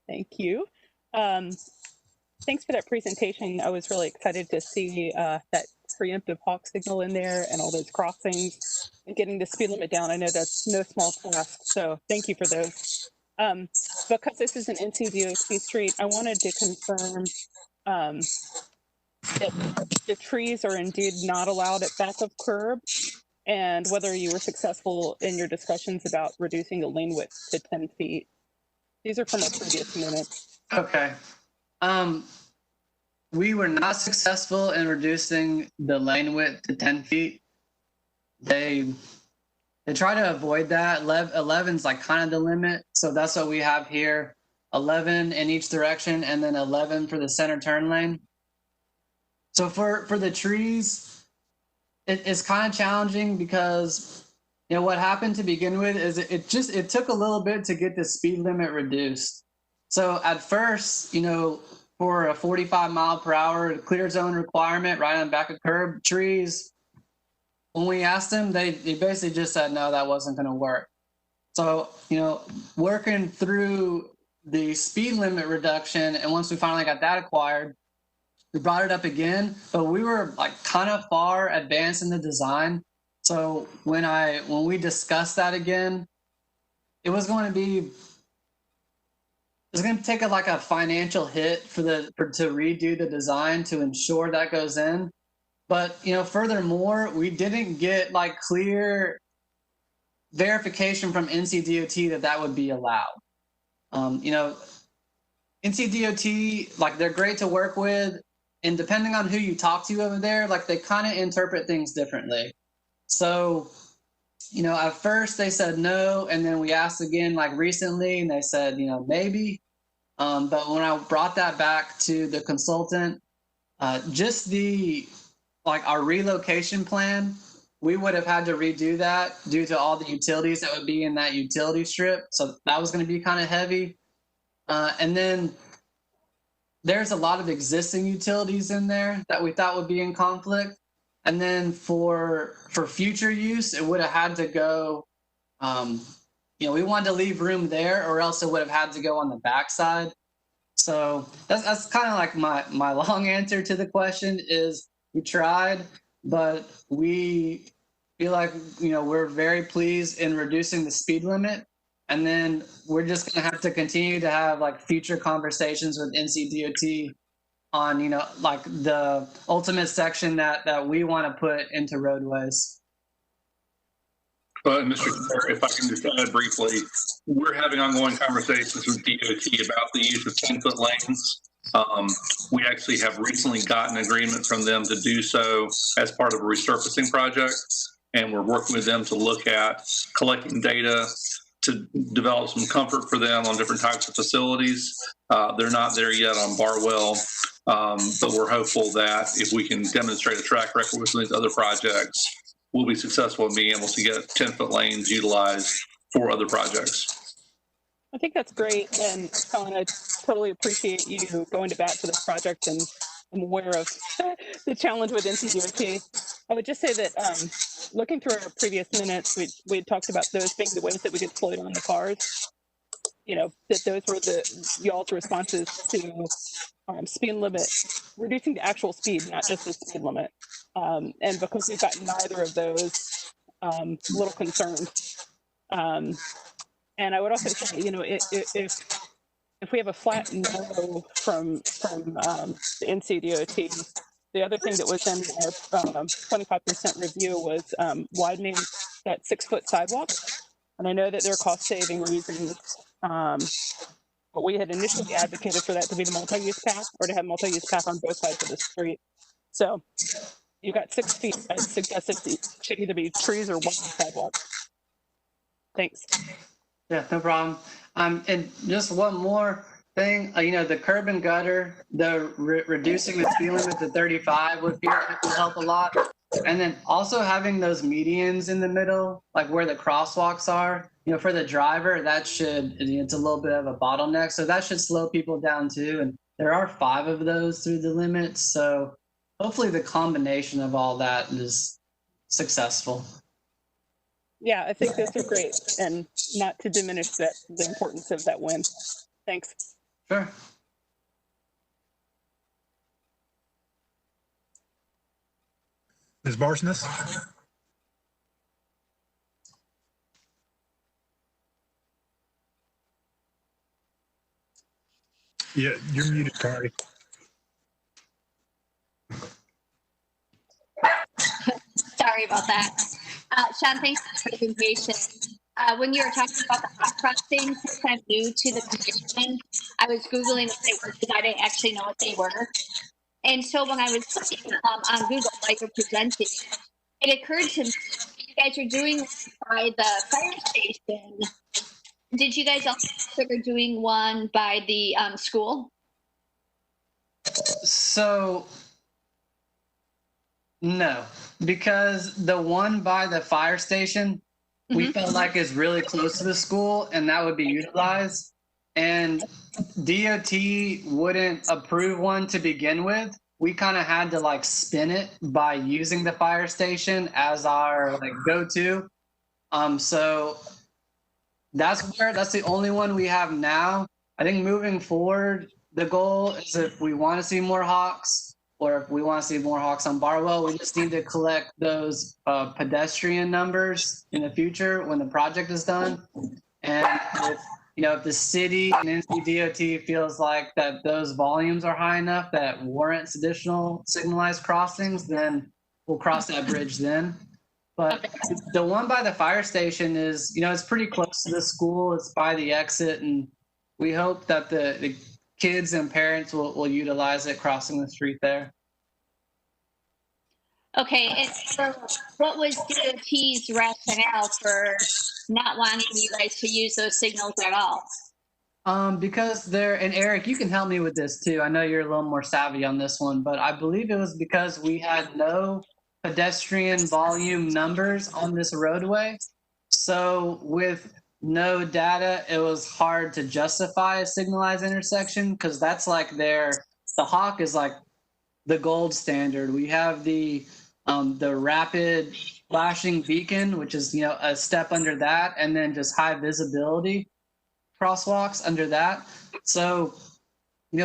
Thank you. Thanks for that presentation. I was really excited to see that preemptive hawk signal in there and all those crossings and getting the speed limit down. I know that's no small task, so thank you for those. Because this is an NCDOT street, I wanted to confirm that the trees are indeed not allowed at back of curb, and whether you were successful in your discussions about reducing the lane width to 10 feet. These are from a previous minute. Okay. We were not successful in reducing the lane width to 10 feet. They try to avoid that. 11's like kind of the limit. So that's what we have here. 11 in each direction and then 11 for the center turn lane. So for the trees, it's kind of challenging because what happened to begin with is it took a little bit to get the speed limit reduced. So at first, for a 45-mile-per-hour clear zone requirement right on the back of curb, trees, when we asked them, they basically just said, no, that wasn't going to work. So, working through the speed limit reduction, and once we finally got that acquired, we brought it up again, but we were like kind of far advanced in the design. So when we discussed that again, it was going to take like a financial hit to redo the design to ensure that goes in. But furthermore, we didn't get like clear verification from NCDOT that would be allowed. NCDOT, like, they're great to work with, and depending on who you talk to over there, like, they kind of interpret things differently. So, at first they said no, and then we asked again, like, recently, and they said, maybe. But when I brought that back to the consultant, just our relocation plan, we would have had to redo that due to all the utilities that would be in that utility strip. So that was going to be kind of heavy. And then there's a lot of existing utilities in there that we thought would be in conflict. And then for future use, it would have had to go, we wanted to leave room there, or else it would have had to go on the backside. So that's kind of like my long answer to the question is we tried, but we feel like, we're very pleased in reducing the speed limit. And then we're just going to have to continue to have like future conversations with NCDOT on, like the ultimate section that we want to put into roadways. Mr. Chair, if I can just add briefly, we're having ongoing conversations with DOT about the use of 10-foot lanes. We actually have recently gotten agreement from them to do so as part of a resurfacing project, and we're working with them to look at collecting data to develop some comfort for them on different types of facilities. They're not there yet on Barwell, but we're hopeful that if we can demonstrate a track record with some of these other projects, we'll be successful in being able to get 10-foot lanes utilized for other projects. I think that's great. And Colin, I totally appreciate you going to bat for this project, and I'm aware of the challenge with NCDOT. I would just say that looking through our previous minutes, we had talked about those being the ways that we could slow down the cars. That those were y'all's responses to speed limit, reducing the actual speed, not just the speed limit. And because we've got neither of those, a little concerned. And I would also say, if we have a flat no from the NCDOT, the other thing that was in our 25% review was widening that 6-foot sidewalk. And I know that there are cost-saving reasons, but we had initially advocated for that to be the multi-use path, or to have multi-use path on both sides of the street. So you've got 6 feet. I suggested it should either be trees or one sidewalk. Thanks. Yeah, no problem. And just one more thing, the curb and gutter, reducing the speed limit to 35 would help a lot. And then also having those medians in the middle, like where the crosswalks are, for the driver, it's a little bit of a bottleneck. So that should slow people down too. And there are 5 of those through the limit. So hopefully the combination of all that is successful. Yeah, I think those are great, and not to diminish the importance of that win. Thanks. Sure. Ms. Barsness? Yeah, you're muted, Kari. Sorry about that. Sean, thanks for the presentation. When you were talking about the hot crossings, since I'm new to the commission, I was Googling what they were because I didn't actually know what they were. And so when I was looking on Google while you were presenting, it occurred to me, you guys are doing by the fire station. Did you guys also consider doing one by the school? So, no, because the one by the fire station, we felt like is really close to the school and that would be utilized. And DOT wouldn't approve one to begin with. We kind of had to like spin it by using the fire station as our like go-to. So that's the only one we have now. I think moving forward, the goal is if we want to see more hawks, or if we want to see more hawks on Barwell, we just need to collect those pedestrian numbers in the future when the project is done. And if the city and NCDOT feels like that those volumes are high enough that warrants additional signalized crossings, then we'll cross that bridge then. But the one by the fire station is, it's pretty close to the school. It's by the exit, and we hope that the kids and parents will utilize it crossing the street there. Okay, and so what was DOT's rationale for not wanting you guys to use those signals at all? Because and Eric, you can help me with this too. I know you're a little more savvy on this one, but I believe it was because we had no pedestrian volume numbers on this roadway. So with no data, it was hard to justify a signalized intersection, because that's like the hawk is like the gold standard. We have the rapid flashing beacon, which is a step under that, and then just high visibility crosswalks under that. So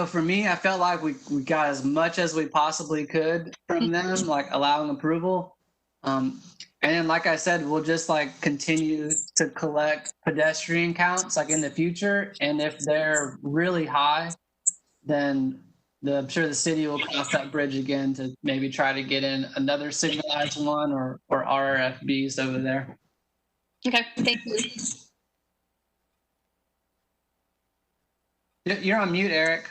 for me, I felt like we got as much as we possibly could from them, like allowing approval. And then, like I said, we'll just like continue to collect pedestrian counts like in the future. And if they're really high, then I'm sure the city will cross that bridge again to maybe try to get in another signalized one or RFBs over there. Okay, thank you. You're on mute, Eric.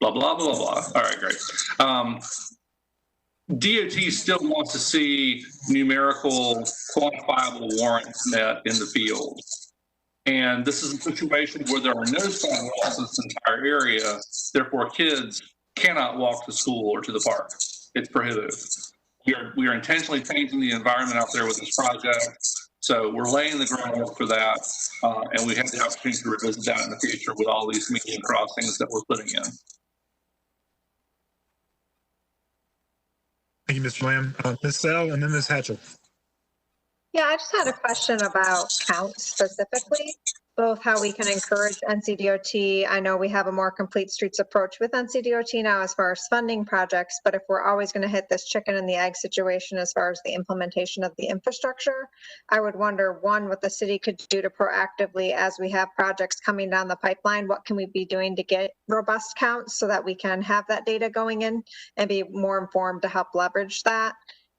Blah, blah, blah, blah. All right, great. DOT still wants to see numerical, quantifiable warrants met in the field. And this is a situation where there are no sidewalks in this entire area. Therefore, kids cannot walk to school or to the park. It's prohibited. We are intentionally changing the environment out there with this project. So we're laying the groundwork for that. And we have the opportunity to revisit that in the future with all these median crossings that we're putting in. Thank you, Mr. Lamb. Ms. Sell and then Ms. Hatchell. Yeah, I just had a question about counts specifically, both how we can encourage NCDOT. I know we have a more complete streets approach with NCDOT now as far as funding projects, but if we're always going to hit this chicken and the egg situation as far as the implementation of the infrastructure, I would wonder, one, what the city could do to proactively, as we have projects coming down the pipeline, what can we be doing to get robust counts so that we can have that data going in and be more informed to help leverage that?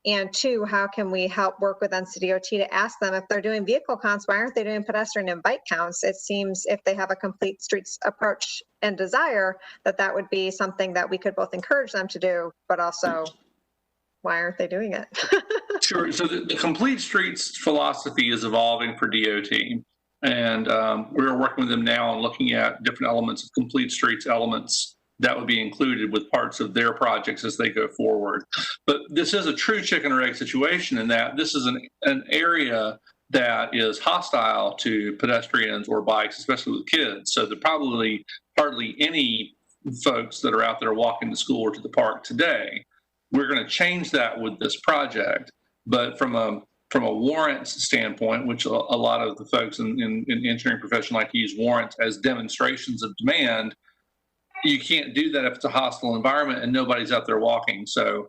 And two, how can we help work with NCDOT to ask them if they're doing vehicle counts, why aren't they doing pedestrian and bike counts? It seems if they have a complete streets approach and desire, that would be something that we could both encourage them to do, but also why aren't they doing it? Sure. So the complete streets philosophy is evolving for DOT. And we're working with them now on looking at different elements of complete streets elements that would be included with parts of their projects as they go forward. But this is a true chicken or egg situation in that this is an area that is hostile to pedestrians or bikes, especially with kids. So there are probably hardly any folks that are out there walking to school or to the park today. We're going to change that with this project. But from a warrants standpoint, which a lot of the folks in the engineering profession like to use warrants as demonstrations of demand, you can't do that if it's a hostile environment and nobody's out there walking. So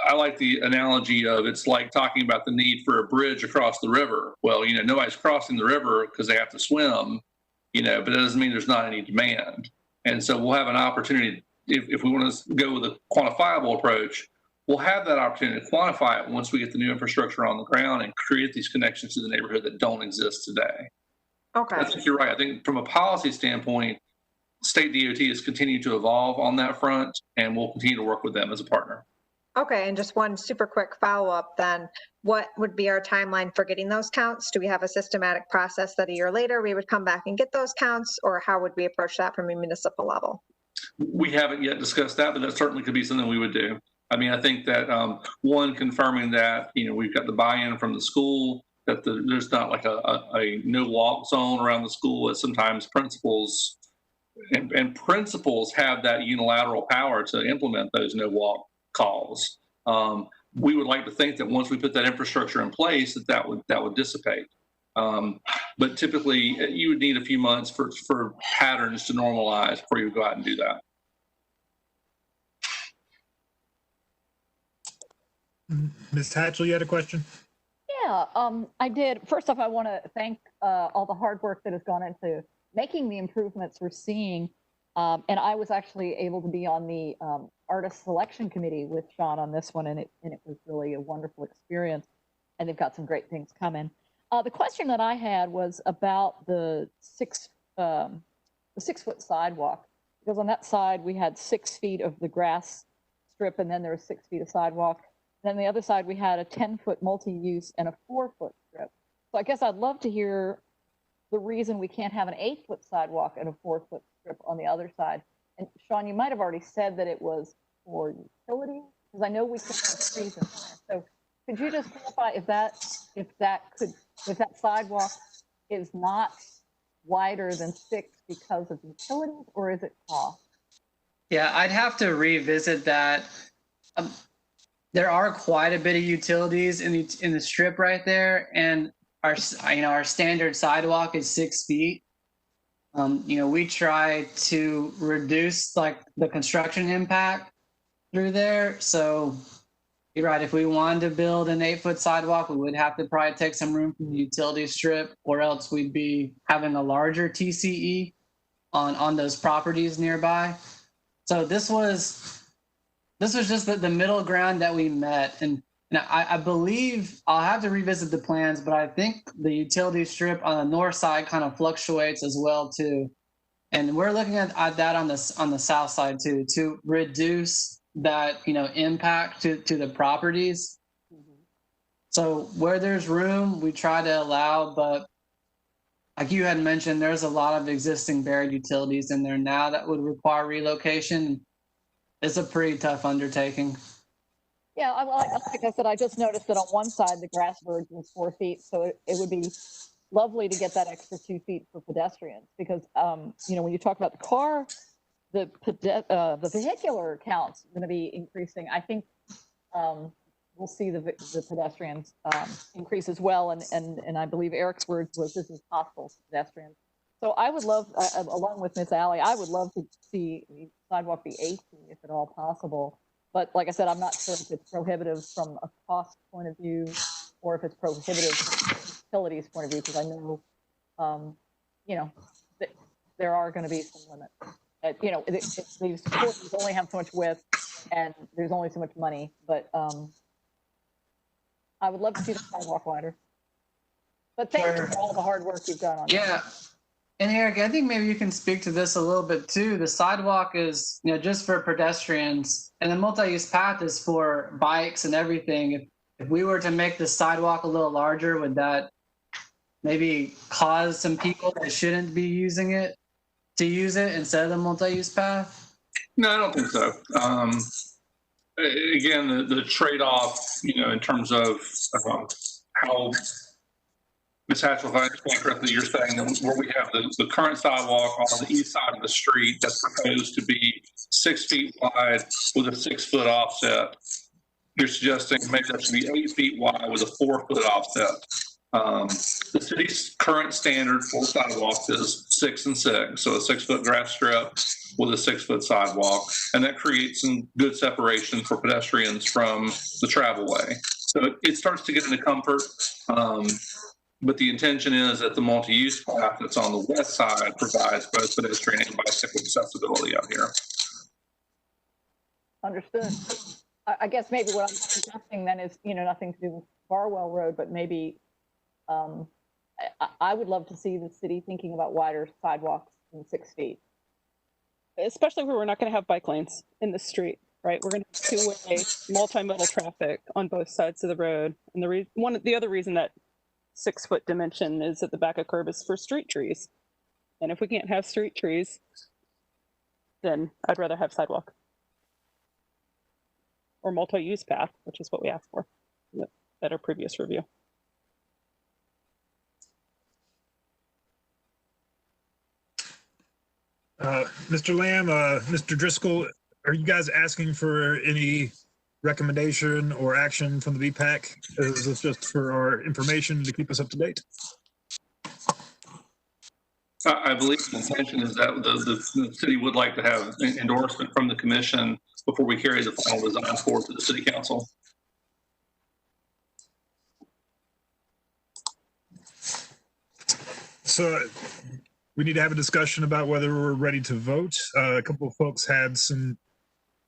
I like the analogy of it's like talking about the need for a bridge across the river. Well, nobody's crossing the river because they have to swim, but that doesn't mean there's not any demand. And so we'll have an opportunity, if we want to go with a quantifiable approach, we'll have that opportunity to quantify it once we get the new infrastructure on the ground and create these connections to the neighborhood that don't exist today. Okay. I think you're right. I think from a policy standpoint, state DOT has continued to evolve on that front, and we'll continue to work with them as a partner. Okay, and just one super quick follow-up then. What would be our timeline for getting those counts? Do we have a systematic process that a year later we would come back and get those counts, or how would we approach that from a municipal level? We haven't yet discussed that, but that certainly could be something we would do. I mean, I think that one, confirming that, we've got the buy-in from the school, that there's not like a no walk zone around the school, as sometimes principals and principals have that unilateral power to implement those no walk calls. We would like to think that once we put that infrastructure in place, that would dissipate. But typically, you would need a few months for patterns to normalize before you would go out and do that. Ms. Hatchell, you had a question? Yeah, I did. First off, I want to thank all the hard work that has gone into making the improvements we're seeing. And I was actually able to be on the artist selection committee with Sean on this one, and it was really a wonderful experience. And they've got some great things coming. The question that I had was about the 6 foot sidewalk, because on that side we had 6 feet of the grass strip, and then there was 6 feet of sidewalk. Then the other side, we had a 10-foot multi-use and a 4-foot strip. So I guess I'd love to hear the reason we can't have an 8-foot sidewalk and a 4-foot strip on the other side. And Sean, you might have already said that it was for utility, because I know we could have trees in there. So could you just clarify if that sidewalk is not wider than 6 because of utilities, or is it cost? Yeah, I'd have to revisit that. There are quite a bit of utilities in the strip right there, and our standard sidewalk is 6 feet. We try to reduce like the construction impact through there. So you're right. If we wanted to build an 8-foot sidewalk, we would have to probably take some room from the utility strip, or else we'd be having a larger TCE on those properties nearby. So this was just the middle ground that we met. And I believe I'll have to revisit the plans, but I think the utility strip on the north side kind of fluctuates as well too. And we're looking at that on the south side too, to reduce that, impact to the properties. Mm-hmm. So where there's room, we try to allow, but like you had mentioned, there's a lot of existing buried utilities in there now that would require relocation. It's a pretty tough undertaking. Yeah, like I said, I just noticed that on one side, the grass verge was 4 feet. So it would be lovely to get that extra 2 feet for pedestrians, because, when you talk about the car, the vehicular count's going to be increasing. I think we'll see the pedestrians increase as well. And I believe Eric's words was this is possible for pedestrians. So I would love, along with Miss Alley, I would love to see the sidewalk be 18 if at all possible. But like I said, I'm not sure if it's prohibitive from a cost point of view, or if it's prohibitive from a utilities point of view, because I know, there are going to be some limits. These courses only have so much width, and there's only so much money. But I would love to see the sidewalk wider. But thank you for all the hard work you've done on that. And Eric, I think maybe you can speak to this a little bit too. The sidewalk is, just for pedestrians, and the multi-use path is for bikes and everything. If we were to make the sidewalk a little larger, would that maybe cause some people that shouldn't be using it to use it instead of the multi-use path? No, I don't think so. Again, the trade-off, in terms of how Ms. Hatchell, if I understand correctly, you're saying where we have the current sidewalk on the east side of the street that's proposed to be 6 feet wide with a 6-foot offset. You're suggesting maybe that should be 8 feet wide with a 4-foot offset. The city's current standard for sidewalks is 6 and 6, so a 6-foot grass strip with a 6-foot sidewalk, and that creates some good separation for pedestrians from the travelway. So it starts to get into comfort. But the intention is that the multi-use path that's on the west side provides both pedestrian and bicycle accessibility out here. Understood. I guess maybe what I'm suggesting then is, nothing to do with Barwell Road, but maybe I would love to see the city thinking about wider sidewalks than 6 feet. Especially where we're not going to have bike lanes in the street, right? We're going to have two-way multimodal traffic on both sides of the road. And the other reason that 6-foot dimension is at the back of curb is for street trees. And if we can't have street trees, then I'd rather have sidewalk. Or multi-use path, which is what we asked for at our previous review. Mr. Lamb, Mr. Driscoll, are you guys asking for any recommendation or action from the BPAC? Is this just for our information to keep us up to date? I believe the intention is that the city would like to have an endorsement from the commission before we carry the final design forward to the city council. So we need to have a discussion about whether we're ready to vote. A couple of folks had some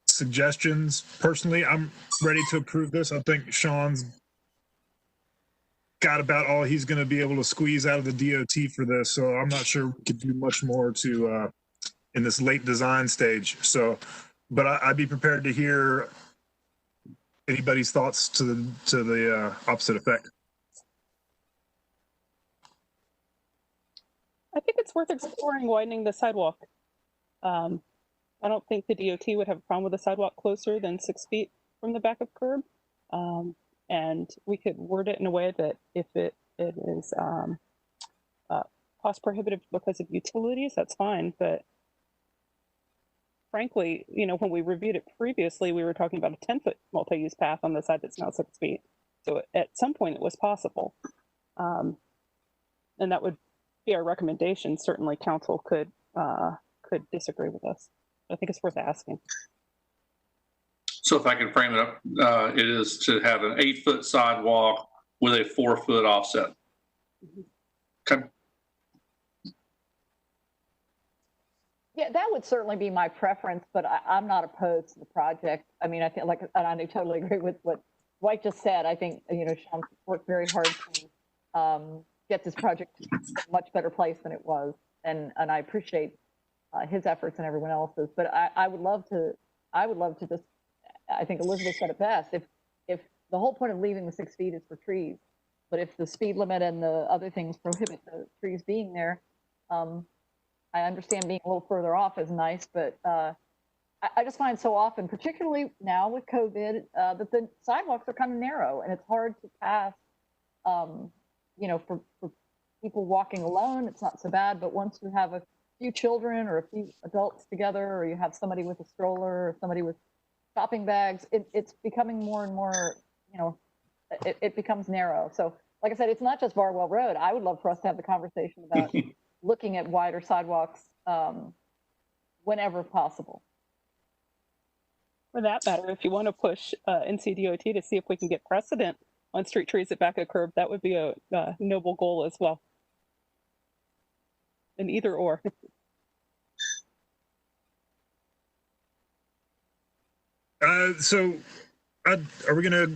suggestions. Personally, I'm ready to approve this. I think Sean's got about all he's going to be able to squeeze out of the DOT for this. So I'm not sure we could do much more to in this late design stage. So, but I'd be prepared to hear anybody's thoughts to the opposite effect. I think it's worth exploring widening the sidewalk. I don't think the DOT would have a problem with a sidewalk closer than 6 feet from the back of curb. And we could word it in a way that if it is cost prohibitive because of utilities, that's fine. But frankly, you know, when we reviewed it previously, we were talking about a 10-foot multi-use path on the side that's now 6 feet. So at some point it was possible. And that would be our recommendation. Certainly council could disagree with us. I think it's worth asking. So if I can frame it up, it is to have an 8-foot sidewalk with a 4-foot offset. Okay. Yeah, that would certainly be my preference, but I'm not opposed to the project. I mean, I think, like, and I totally agree with what Dwight just said. I think, you know, Sean worked very hard to get this project to a much better place than it was, and I appreciate his efforts and everyone else's. But I would love to just, I think Elizabeth said it best. If the whole point of leaving the 6 feet is for trees, but if the speed limit and the other things prohibit the trees being there, I understand being a little further off is nice, but I just find so often, particularly now with COVID, that the sidewalks are kind of narrow and it's hard to pass. You know, for people walking alone, it's not so bad, but once you have a few children or a few adults together, or you have somebody with a stroller or somebody with shopping bags, it's becoming more and more, you know, it becomes narrow. So like I said, it's not just Barwell Road. I would love for us to have the conversation about looking at wider sidewalks whenever possible. For that matter, if you want to push NCDOT to see if we can get precedent on street trees at back of curb, that would be a noble goal as well. An either or. So are we going to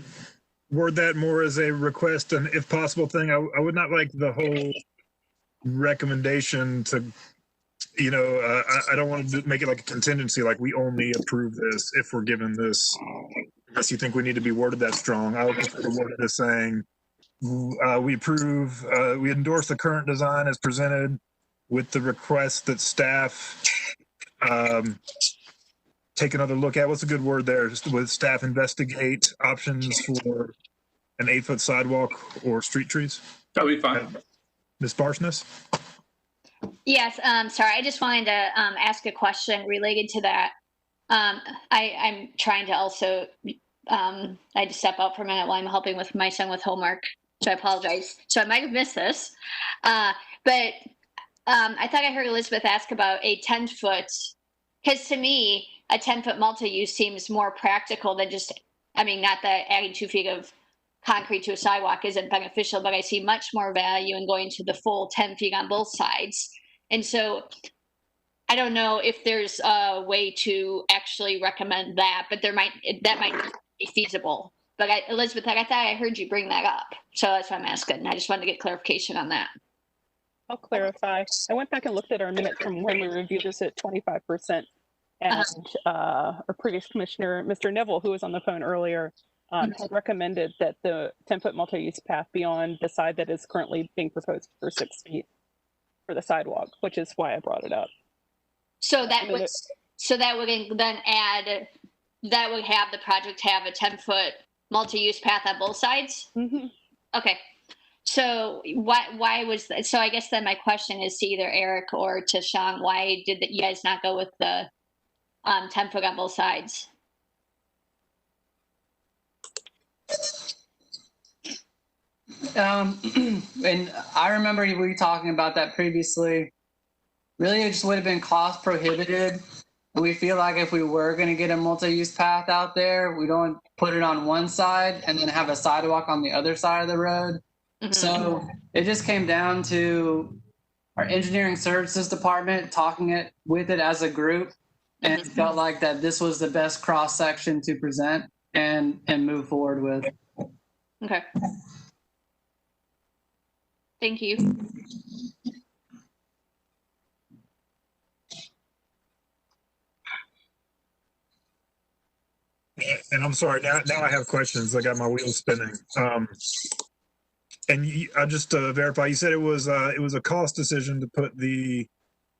word that more as a request and if possible thing? I would not like the whole recommendation to, you know, I don't want to make it like a contingency, like we only approve this if we're given this. Unless you think we need to be worded that strong, I would prefer to word it as saying we approve, we endorse the current design as presented with the request that staff take another look at, what's a good word there? Just with staff investigate options for an 8-foot sidewalk or street trees. That'll be fine. Ms. Barsness? Yes, sorry, I just wanted to ask a question related to that. I'm trying to also, I had to step out for a minute while I'm helping with my son with homework, so I apologize. So I might have missed this, but I thought I heard Elizabeth ask about a 10-foot, because to me, a 10-foot multi-use seems more practical than just, I mean, not that adding 2 feet of concrete to a sidewalk isn't beneficial, but I see much more value in going to the full 10 feet on both sides. And so I don't know if there's a way to actually recommend that, but that might be feasible. But Elizabeth, I thought I heard you bring that up. So that's why I'm asking. I just wanted to get clarification on that. I'll clarify. I went back and looked at our minutes from when we reviewed this at 25%. And our previous commissioner, Mr. Neville, who was on the phone earlier, had recommended that the 10-foot multi-use path beyond the side that is currently being proposed for 6 feet for the sidewalk, which is why I brought it up. So that would then add, that would have the project have a 10-foot multi-use path on both sides? Mm-hmm. Okay. So why was that? So I guess then my question is to either Eric or to Sean, why did you guys not go with the 10-foot on both sides? And I remember we were talking about that previously. Really, it just would have been cost prohibited. We feel like if we were going to get a multi-use path out there, we don't put it on one side and then have a sidewalk on the other side of the road. Mm-hmm. So it just came down to our engineering services department, talking it with it as a group, and felt like that this was the best cross section to present and move forward with. Okay. Thank you. And I'm sorry, now I have questions. I got my wheels spinning. And I just to verify, you said it was a cost decision to put the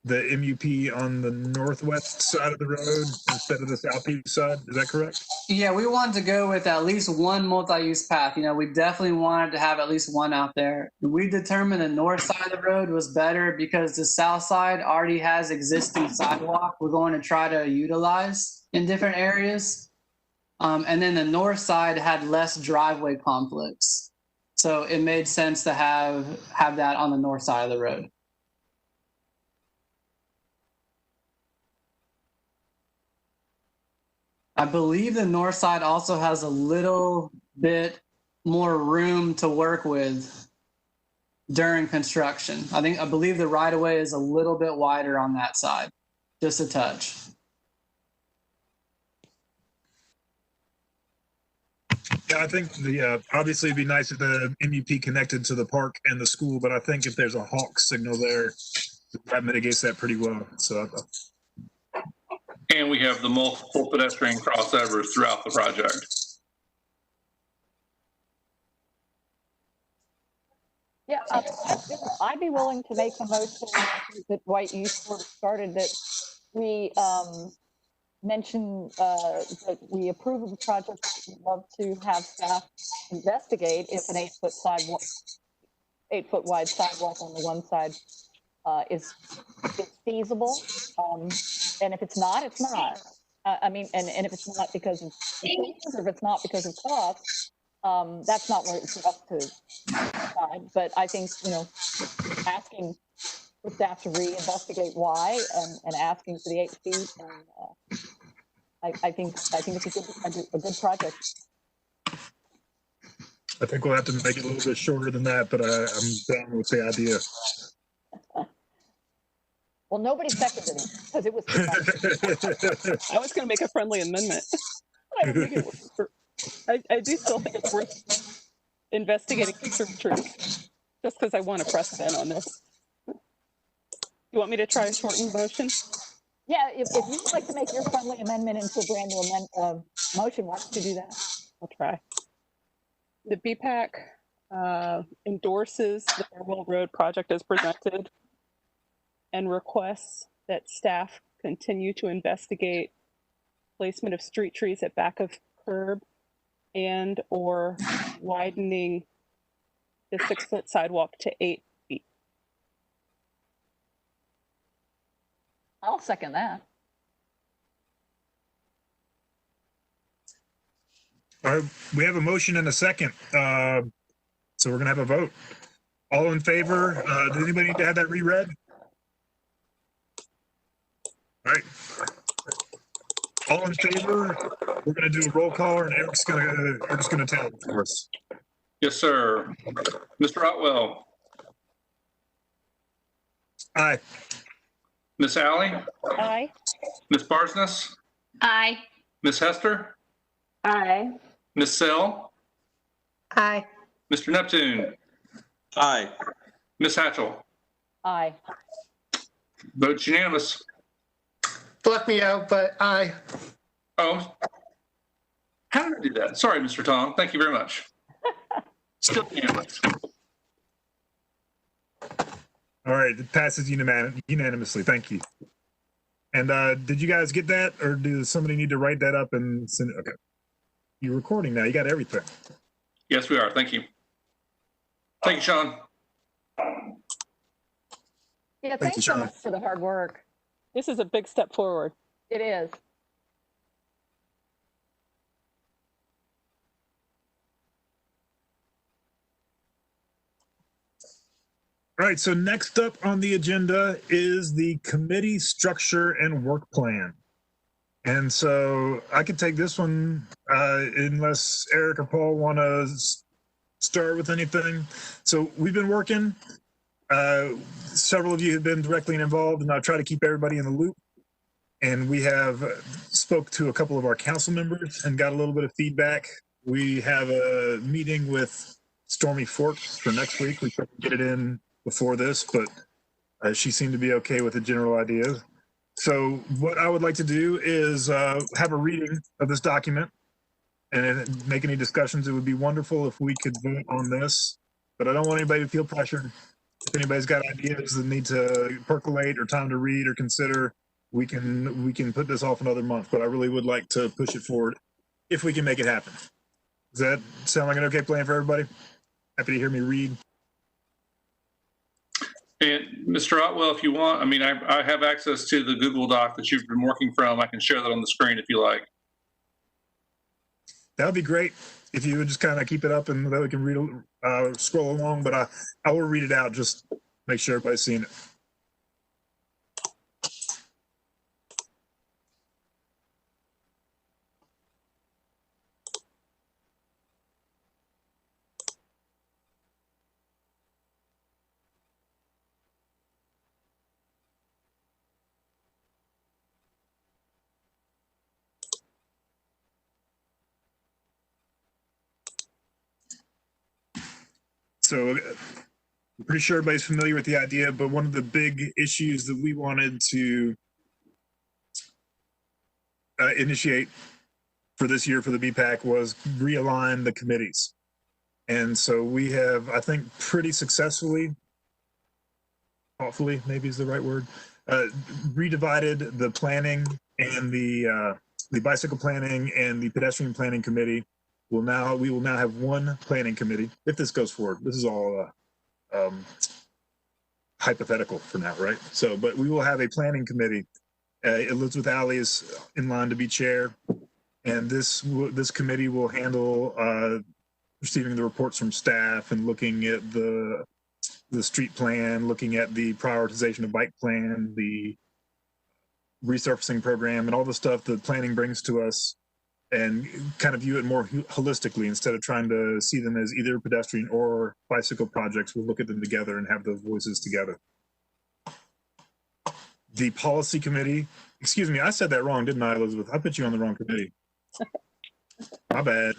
MUP on the northwest side of the road instead of the southeast side. Is that correct? Yeah, we wanted to go with at least one multi-use path. You know, we definitely wanted to have at least one out there. We determined the north side of the road was better because the south side already has existing sidewalk we're going to try to utilize in different areas. And then the north side had less driveway conflicts. So it made sense to have that on the north side of the road. I believe the north side also has a little bit more room to work with during construction. I believe the right of way is a little bit wider on that side, just a touch. Yeah, I think obviously it'd be nice if the MUP connected to the park and the school, but I think if there's a Hawk signal there, that mitigates that pretty well. So. And we have the multiple pedestrian crossovers throughout the project. Yeah, I'd be willing to make a motion that White, you sort of started that we mention that we approve of the project. We'd love to have staff investigate if an 8-foot wide sidewalk on the one side is feasible. And if it's not, it's not. I mean, and if it's not because of or if it's not because of cost, that's not where it's up to decide. But I think, you know, asking the staff to reinvestigate why and asking for the 8 feet, and I think it's a good project. I think we'll have to make it a little bit shorter than that, but I'm down with the idea. Well, nobody seconded it because it was too much. I was going to make a friendly amendment. I do still think it's worth investigating for truth, just because I want a precedent on this. You want me to try a shortened motion? Yeah, if you'd like to make your friendly amendment into a brand new motion, why don't you do that? I'll try. The BPAC endorses the Farwell Road project as presented and requests that staff continue to investigate placement of street trees at back of curb and or widening the 6-foot sidewalk to 8 feet. I'll second that. All right, we have a motion and a second. So we're gonna have a vote. All in favor? Does anybody need to have that reread? All right. All in favor? We're gonna do a roll call, and Eric's gonna tell it for us. Yes, sir. Mr. Otwell. Aye. Miss Alley. Aye. Miss Barsness. Aye. Miss Hester. Aye. Miss Sell. Aye. Mr. Neptune. Aye. Miss Hatchell. Aye. Votes unanimous. Left me out, but aye. Oh, how did I do that? Sorry, Mr. Tom. Thank you very much. Still unanimous. All right, it passes unanimously. Thank you. And did you guys get that, or does somebody need to write that up and send it? Okay. You're recording now. You got everything. Yes, we are. Thank you. Thank you, Sean. Yeah, thanks so much for the hard work. This is a big step forward. It is. All right, so next up on the agenda is the committee structure and work plan. And so I could take this one unless Eric or Paul want to start with anything. So we've been working. Several of you have been directly involved, and I'll try to keep everybody in the loop. And we have spoke to a couple of our council members and got a little bit of feedback. We have a meeting with Stormy Forks for next week. We couldn't get it in before this, but she seemed to be okay with the general idea. So what I would like to do is have a reading of this document and make any discussions. It would be wonderful if we could vote on this, but I don't want anybody to feel pressured. If anybody's got ideas that need to percolate or time to read or consider, we can put this off another month, but I really would like to push it forward if we can make it happen. Does that sound like an okay plan for everybody? Happy to hear me read. And Mr. Otwell, if you want, I mean, I have access to the Google Doc that you've been working from. I can share that on the screen if you like. That would be great if you would just kind of keep it up and that we can read, scroll along, but I will read it out, just make sure everybody's seeing it. So I'm pretty sure everybody's familiar with the idea, but one of the big issues that we wanted to initiate for this year for the BPAC was realign the committees. And so we have, I think, pretty successfully, hopefully, maybe is the right word, redivided the planning and the bicycle planning and the pedestrian planning committee. We will now have one planning committee if this goes forward. This is all hypothetical for now, right? So, but we will have a planning committee. Elizabeth Alley is in line to be chair, and this committee will handle receiving the reports from staff and looking at the street plan, looking at the prioritization of bike plan, the resurfacing program, and all the stuff that planning brings to us, and kind of view it more holistically instead of trying to see them as either pedestrian or bicycle projects. We'll look at them together and have those voices together. The policy committee, excuse me, I said that wrong, didn't I, Elizabeth? I put you on the wrong committee. My bad.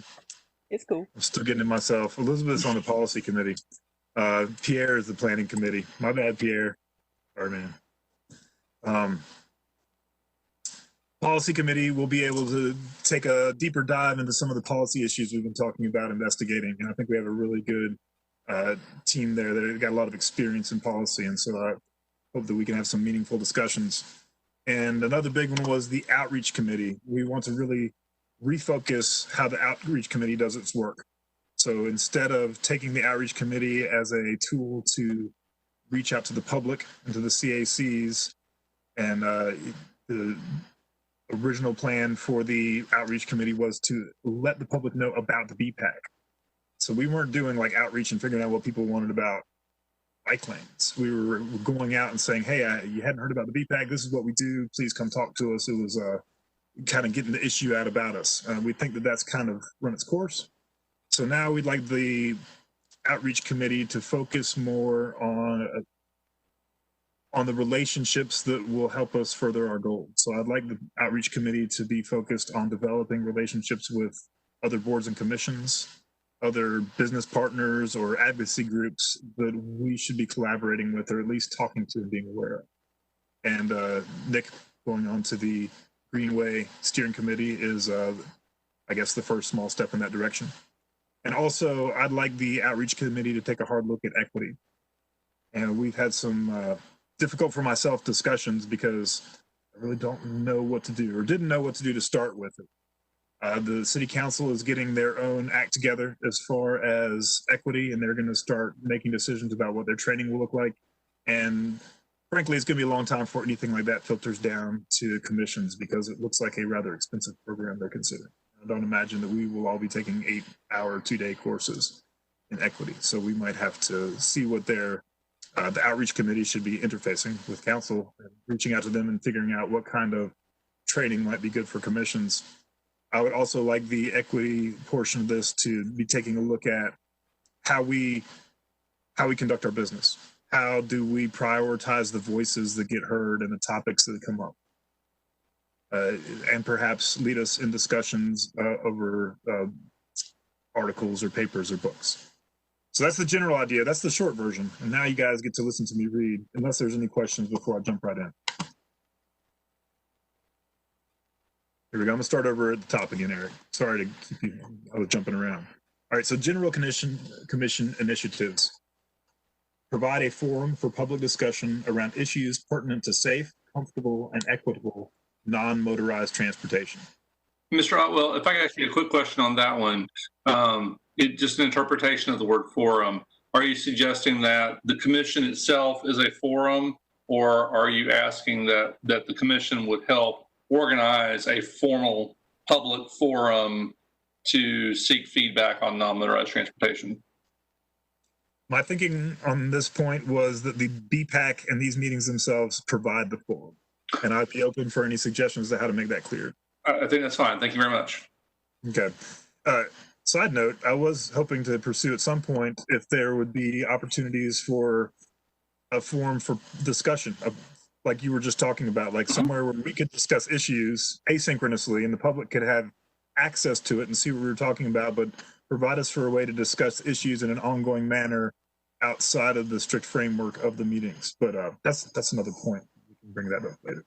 It's cool. I'm still getting it myself. Elizabeth's on the policy committee. Pierre is the planning committee. My bad, Pierre. Sorry, man. Policy committee will be able to take a deeper dive into some of the policy issues we've been talking about investigating. And I think we have a really good team there that got a lot of experience in policy. And so I hope that we can have some meaningful discussions. And another big one was the outreach committee. We want to really refocus how the outreach committee does its work. So instead of taking the outreach committee as a tool to reach out to the public and to the CACs, and the original plan for the outreach committee was to let the public know about the BPAC. So we weren't doing like outreach and figuring out what people wanted about bike lanes. We were going out and saying, hey, you hadn't heard about the BPAC, this is what we do, please come talk to us. It was kind of getting the issue out about us. We think that that's kind of run its course. So now we'd like the outreach committee to focus more on the relationships that will help us further our goals. So I'd like the outreach committee to be focused on developing relationships with other boards and commissions, other business partners or advocacy groups that we should be collaborating with, or at least talking to and being aware of. And Nick, going on to the Greenway Steering Committee is, I guess, the first small step in that direction. And also, I'd like the outreach committee to take a hard look at equity. And we've had some difficult for myself discussions because I really don't know what to do, or didn't know what to do to start with it. The city council is getting their own act together as far as equity, and they're going to start making decisions about what their training will look like. And frankly, it's going to be a long time before anything like that filters down to commissions, because it looks like a rather expensive program they're considering. I don't imagine that we will all be taking 8-hour, 2-day courses in equity. So we might have to see what their the outreach committee should be interfacing with council, and reaching out to them and figuring out what kind of training might be good for commissions. I would also like the equity portion of this to be taking a look at how we conduct our business, how do we prioritize the voices that get heard and the topics that come up, and perhaps lead us in discussions over articles or papers or books. So that's the general idea. That's the short version. And now you guys get to listen to me read, unless there's any questions before I jump right in. Here we go. I'm gonna start over at the top again, Eric. Sorry to keep you, I was jumping around. All right, so general commission initiatives. Provide a forum for public discussion around issues pertinent to safe, comfortable, and equitable non-motorized transportation. Mr. Otwell, if I could ask you a quick question on that one, just an interpretation of the word forum. Are you suggesting that the commission itself is a forum, or are you asking that the commission would help organize a formal public forum to seek feedback on non-motorized transportation? My thinking on this point was that the BPAC and these meetings themselves provide the forum, and I'd be open for any suggestions to how to make that clear. I think that's fine. Thank you very much. Okay. Side note, I was hoping to pursue at some point if there would be opportunities for a forum for discussion, like you were just talking about, like somewhere where we could discuss issues asynchronously and the public could have access to it and see what we were talking about, but provide us for a way to discuss issues in an ongoing manner outside of the strict framework of the meetings. But that's another point. We can bring that up later.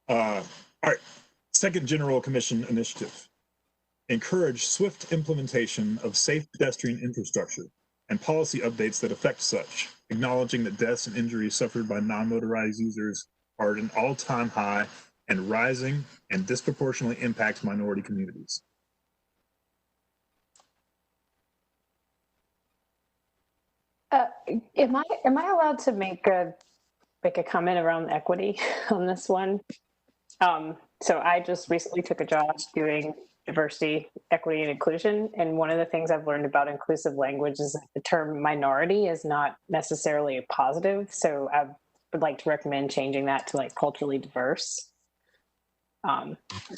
All right, second general commission initiative. Encourage swift implementation of safe pedestrian infrastructure and policy updates that affect such, acknowledging that deaths and injuries suffered by non-motorized users are at an all-time high and rising and disproportionately impact minority communities. Am I allowed to make a comment around equity on this one? So I just recently took a job doing diversity, equity, and inclusion. And one of the things I've learned about inclusive language is that the term minority is not necessarily a positive. So I would like to recommend changing that to like culturally diverse.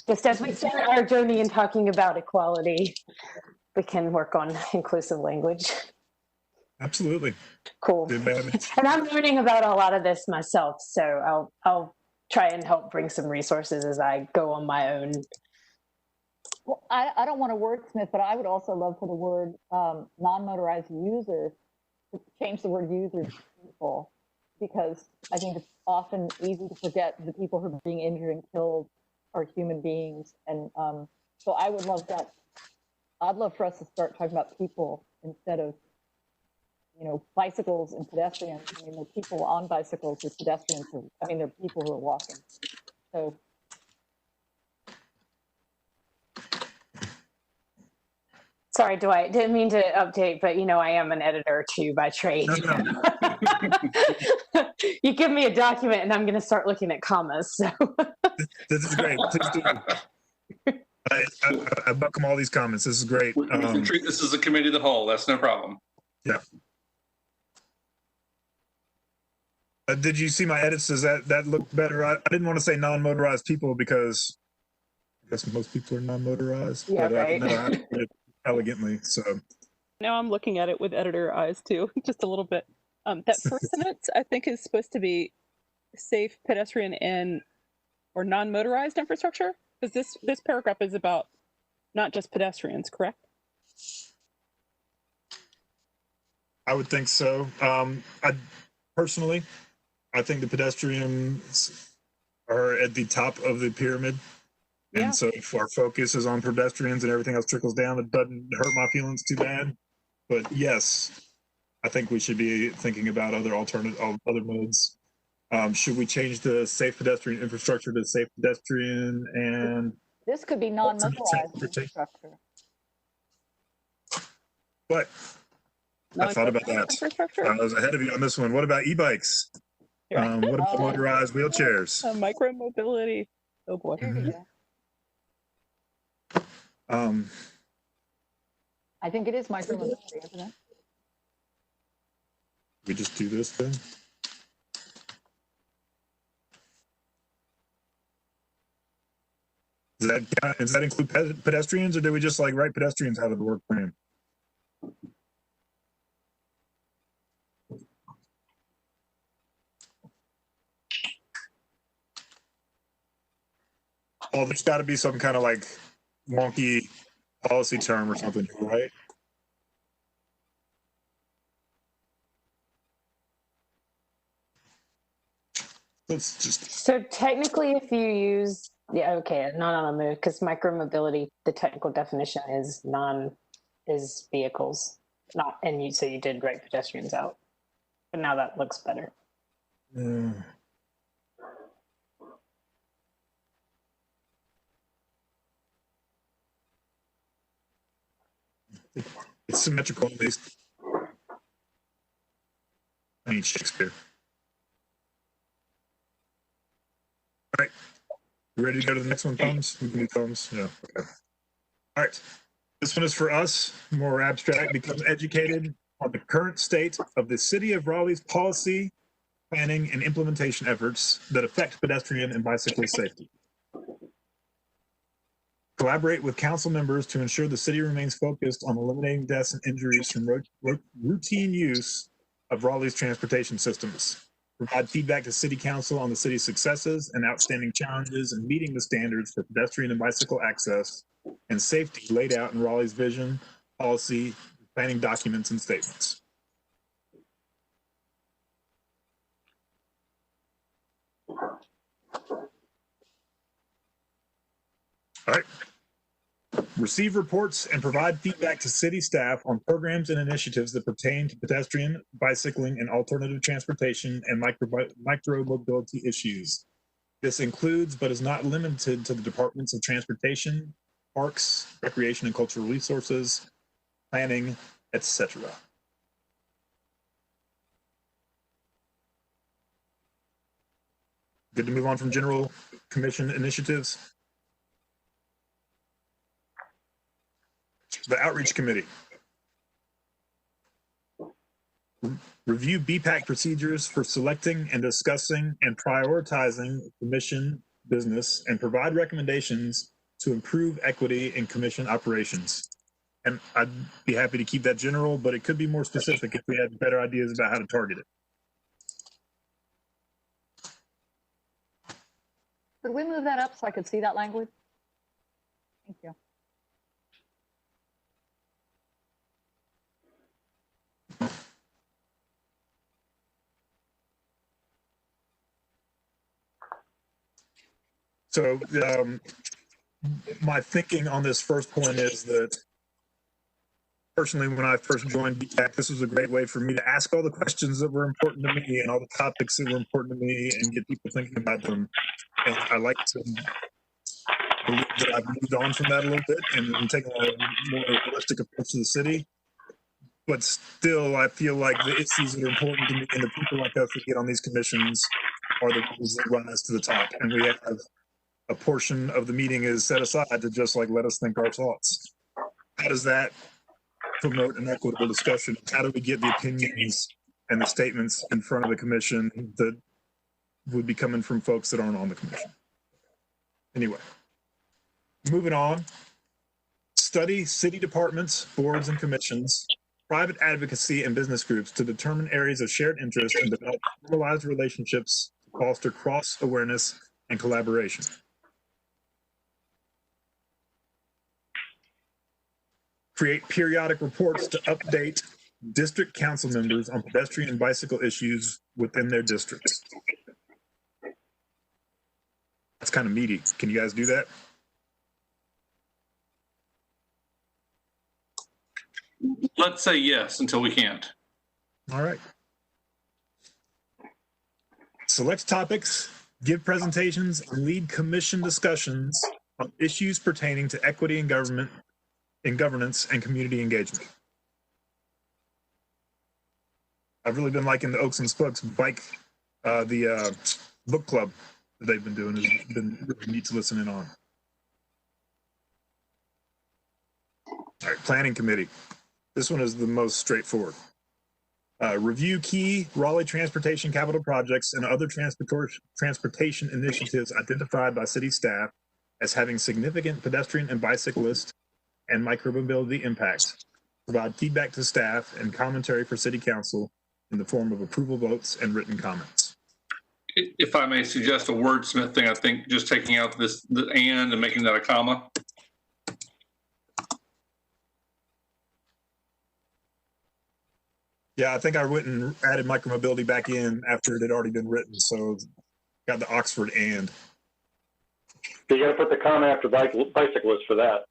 Just as we start our journey in talking about equality, we can work on inclusive language. Absolutely. Cool. And I'm learning about a lot of this myself, so I'll try and help bring some resources as I go on my own. Well, I don't want to wordsmith, but I would also love for the word non-motorized user to change the word user to people, because I think it's often easy to forget the people who are being injured and killed are human beings. And so I would love that. I'd love for us to start talking about people instead of, bicycles and pedestrians. I mean, there are people on bicycles, there's pedestrians, there are people who are walking. So. Sorry, didn't mean to update, but I am an editor too by trade. No. You give me a document and I'm going to start looking at commas. So. This is great. Please do. I welcome all these comments. This is great. We can treat this as a committee of the whole. That's no problem. Yeah. Did you see my edits? Does that look better? I didn't want to say non-motorized people because I guess most people are non-motorized. Yeah, but, right. No, I did it elegantly. So now I'm looking at it with editor eyes too, just a little bit. That first sentence I think is supposed to be safe pedestrian and or non-motorized infrastructure, because this paragraph is about not just pedestrians, correct? I would think so. Personally, I think the pedestrians are at the top of the pyramid. And Yeah. so if our focus is on pedestrians and everything else trickles down, it doesn't hurt my feelings too bad. But yes, I think we should be thinking about other modes. Should we change the safe pedestrian infrastructure to safe pedestrian and This could be non-motorized infrastructure. what? I thought about that. I was ahead of you on this one. What about e-bikes? What about motorized wheelchairs? Micro mobility. Oh boy. I think it is micro mobility, isn't it? We just do this then? Does that include pedestrians, or do we just write pedestrians out of the work plan? Well, there's got to be some kind of like wonky policy term or something, right? Let's just. So technically, if you use, yeah, okay, not on a move, because micromobility, the technical definition is is vehicles, not, and you, so you did write pedestrians out, but now that looks better. It's symmetrical at least. I need Shakespeare. All right. You ready to go to the next one, Thumbs? We can do Thumbs. Yeah. Okay. All right. This one is for us, more abstract. Become educated on the current state of the City of Raleigh's policy, planning, and implementation efforts that affect pedestrian and bicyclist safety. Collaborate with council members to ensure the city remains focused on eliminating deaths and injuries from routine use of Raleigh's transportation systems. Provide feedback to city council on the city's successes and outstanding challenges in meeting the standards for pedestrian and bicycle access and safety laid out in Raleigh's vision, policy, planning documents, and statements. All right. Receive reports and provide feedback to city staff on programs and initiatives that pertain to pedestrian, bicycling, and alternative transportation and micro mobility issues. This includes, but is not limited to, the departments of transportation, parks, recreation and cultural resources, planning, etc. Good to move on from general commission initiatives. The Outreach Committee. Review BPAC procedures for selecting and discussing and prioritizing commission business and provide recommendations to improve equity in commission operations. And I'd be happy to keep that general, but it could be more specific if we had better ideas about how to target it. Could we move that up so I could see that language? Thank you. So my thinking on this first point is that personally, when I first joined BPAC, this was a great way for me to ask all the questions that were important to me and all the topics that were important to me and get people thinking about them. And I like to believe that I've moved on from that a little bit and taken a more holistic approach to the city. But still, I feel like the issues that are important to me and the people like us that get on these commissions are the ones that run us to the top. And we have a portion of the meeting is set aside to just like let us think our thoughts. How does that promote an equitable discussion? How do we get the opinions and the statements in front of the commission that would be coming from folks that aren't on the commission? Anyway, moving on. Study city departments, boards, and commissions, private advocacy, and business groups to determine areas of shared interest and develop formalized relationships to foster cross-awareness and collaboration. Create periodic reports to update district council members on pedestrian and bicycle issues within their districts. That's kind of meaty. Can you guys do that? Let's say yes until we can't. All right. Select topics, give presentations, and lead commission discussions on issues pertaining to equity in government, in governance, and community engagement. I've really been liking the Oaks and Spokes book club that they've been doing. It's been really neat to listen in on. All right, planning committee. This one is the most straightforward. Review key Raleigh transportation capital projects and other transportation initiatives identified by city staff as having significant pedestrian and bicyclist and micromobility impacts. Provide feedback to staff and commentary for city council in the form of approval votes and written comments. If I may suggest a wordsmith thing, I think just taking out the and making that a comma. Yeah, I think I went and added micromobility back in after it had already been written, so got the Oxford and. So you got to put the comma after bicyclist for that.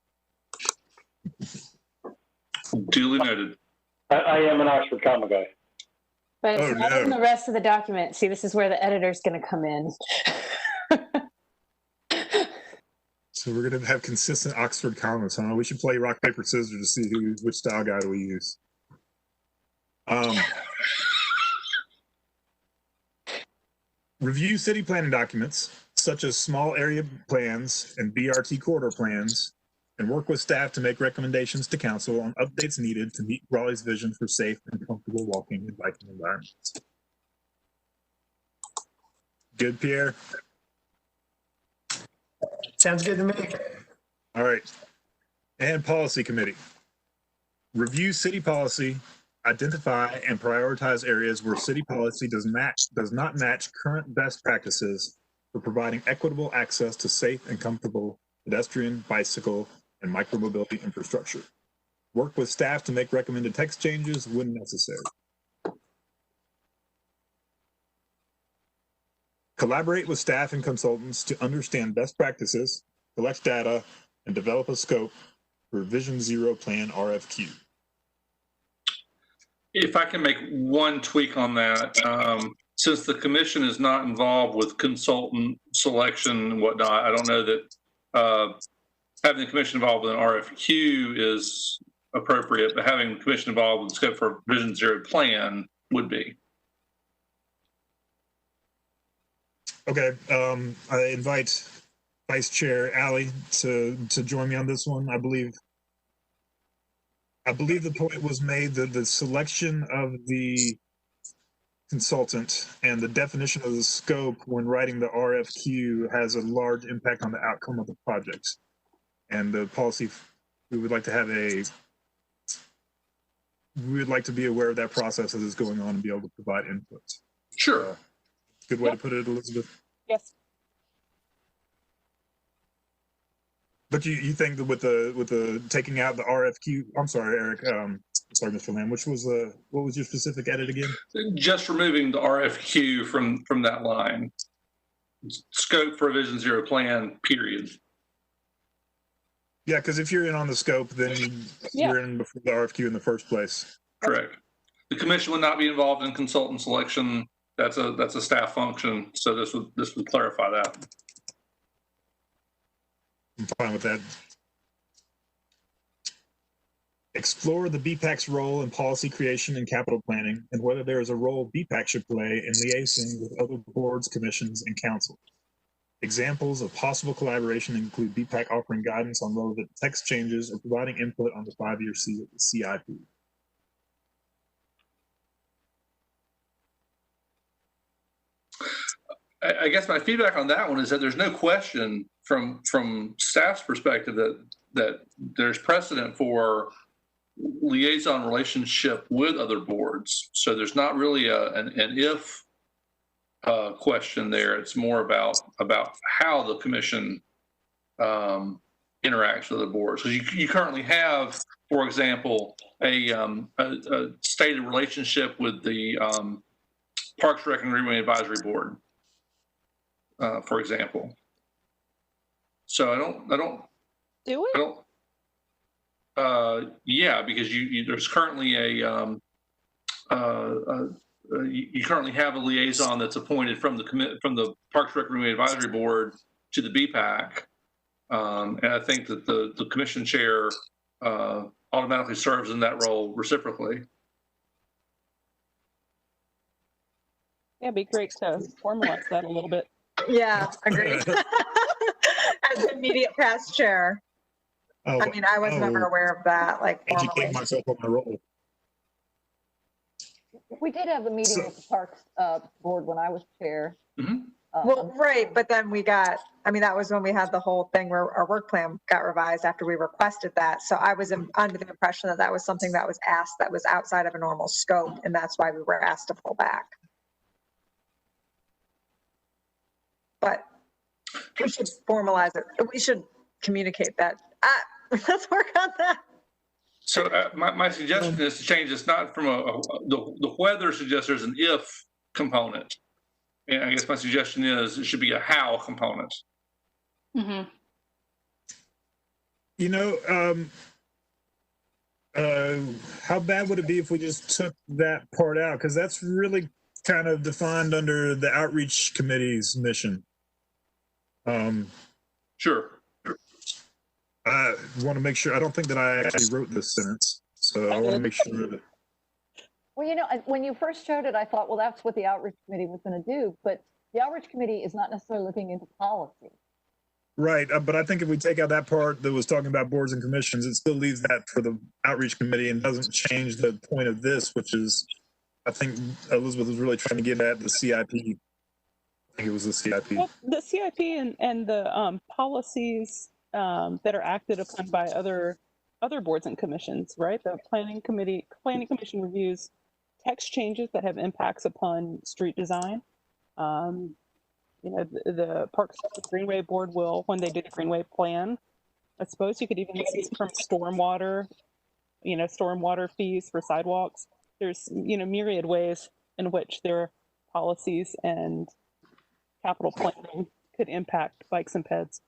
Duly noted. I am an Oxford comma guy. But it's not in the rest of the document. See, this is where the editor's going to come in. So we're going to have consistent Oxford commas, huh? We should play rock, paper, scissors to see which style guide we use. Review city planning documents, such as small area plans and BRT corridor plans, and work with staff to make recommendations to council on updates needed to meet Raleigh's vision for safe and comfortable walking and biking environments. Good, Pierre? Sounds good to me. All right. And policy committee. Review city policy, identify and prioritize areas where city policy does not match current best practices for providing equitable access to safe and comfortable pedestrian, bicycle, and micromobility infrastructure. Work with staff to make recommended text changes when necessary. Collaborate with staff and consultants to understand best practices, collect data, and develop a scope for Vision Zero Plan RFQ. If I can make one tweak on that, since the commission is not involved with consultant selection and whatnot, I don't know that having the commission involved with an RFQ is appropriate, but having the commission involved with the scope for Vision Zero Plan would be. Okay, I invite Vice Chair Allie to join me on this one. I believe the point was made that the selection of the consultant and the definition of the scope when writing the RFQ has a large impact on the outcome of the project. And the policy, we would like to be aware of that process as it's going on and be able to provide input. Sure. Good way to put it, Elizabeth. Yes. But you think that with the taking out the RFQ, I'm sorry, Eric. Sorry, Mr. Lamb. What was your specific edit again? Just removing the RFQ from that line. Scope for a Vision Zero Plan. Period. Yeah, because if you're in on the scope, then you're in before the RFQ in the first place. Correct. The commission would not be involved in consultant selection. That's a staff function. So this would clarify that. I'm fine with that. Explore the BPAC's role in policy creation and capital planning, and whether there is a role BPAC should play in liaising with other boards, commissions, and council. Examples of possible collaboration include BPAC offering guidance on relevant text changes or providing input on the 5-year CIP. I guess my feedback on that one is that there's no question from staff's perspective that there's precedent for liaison relationship with other boards. So there's not really an if question there. It's more about how the commission interacts with the boards. So you currently have, for example, a stated relationship with the Parks, Rec, and Greenway Advisory Board. For example. So I don't. Do we? Yeah, because there's currently you currently have a liaison that's appointed from the Parks, Rec, Greenway Advisory Board to the BPAC, and I think that the commission chair automatically serves in that role reciprocally. Yeah, it'd be great to formalize that a little bit. Yeah, agreed. As immediate past chair. Oh, I mean, I was never aware of that, like formally. Educate myself on my role. We did have a meeting with the Parks Board when I was chair. Mm-hmm. Well, right, but then that was when we had the whole thing where our work plan got revised after we requested that. So I was under the impression that was something that was asked that was outside of a normal scope, and that's why we were asked to pull back. we should formalize it. We should communicate that. Let's work on that. So my suggestion is to change this not from the whether suggests there's an if component. And I guess my suggestion is it should be a how component. Mm-hmm. You know, how bad would it be if we just took that part out? Because that's really kind of defined under the outreach committee's mission. Sure. I want to make sure. I don't think that I actually wrote this sentence, so I want to make sure that. Well, you know, when you first showed it, I thought, well, that's what the outreach committee was going to do. But the outreach committee is not necessarily looking into policy. Right, but I think if we take out that part that was talking about boards and commissions, it still leaves that for the outreach committee and doesn't change the point of this, which is, I think Elizabeth was really trying to get at the CIP. I think it was the CIP. Well, the CIP and the policies that are acted upon by other boards and commissions, right? The planning commission reviews text changes that have impacts upon street design. You know, the Parks Greenway Board will, when they do the Greenway plan, I suppose you could even see from stormwater, you know, stormwater fees for sidewalks. There's, you know, myriad ways in which their policies and capital planning could impact bikes and peds.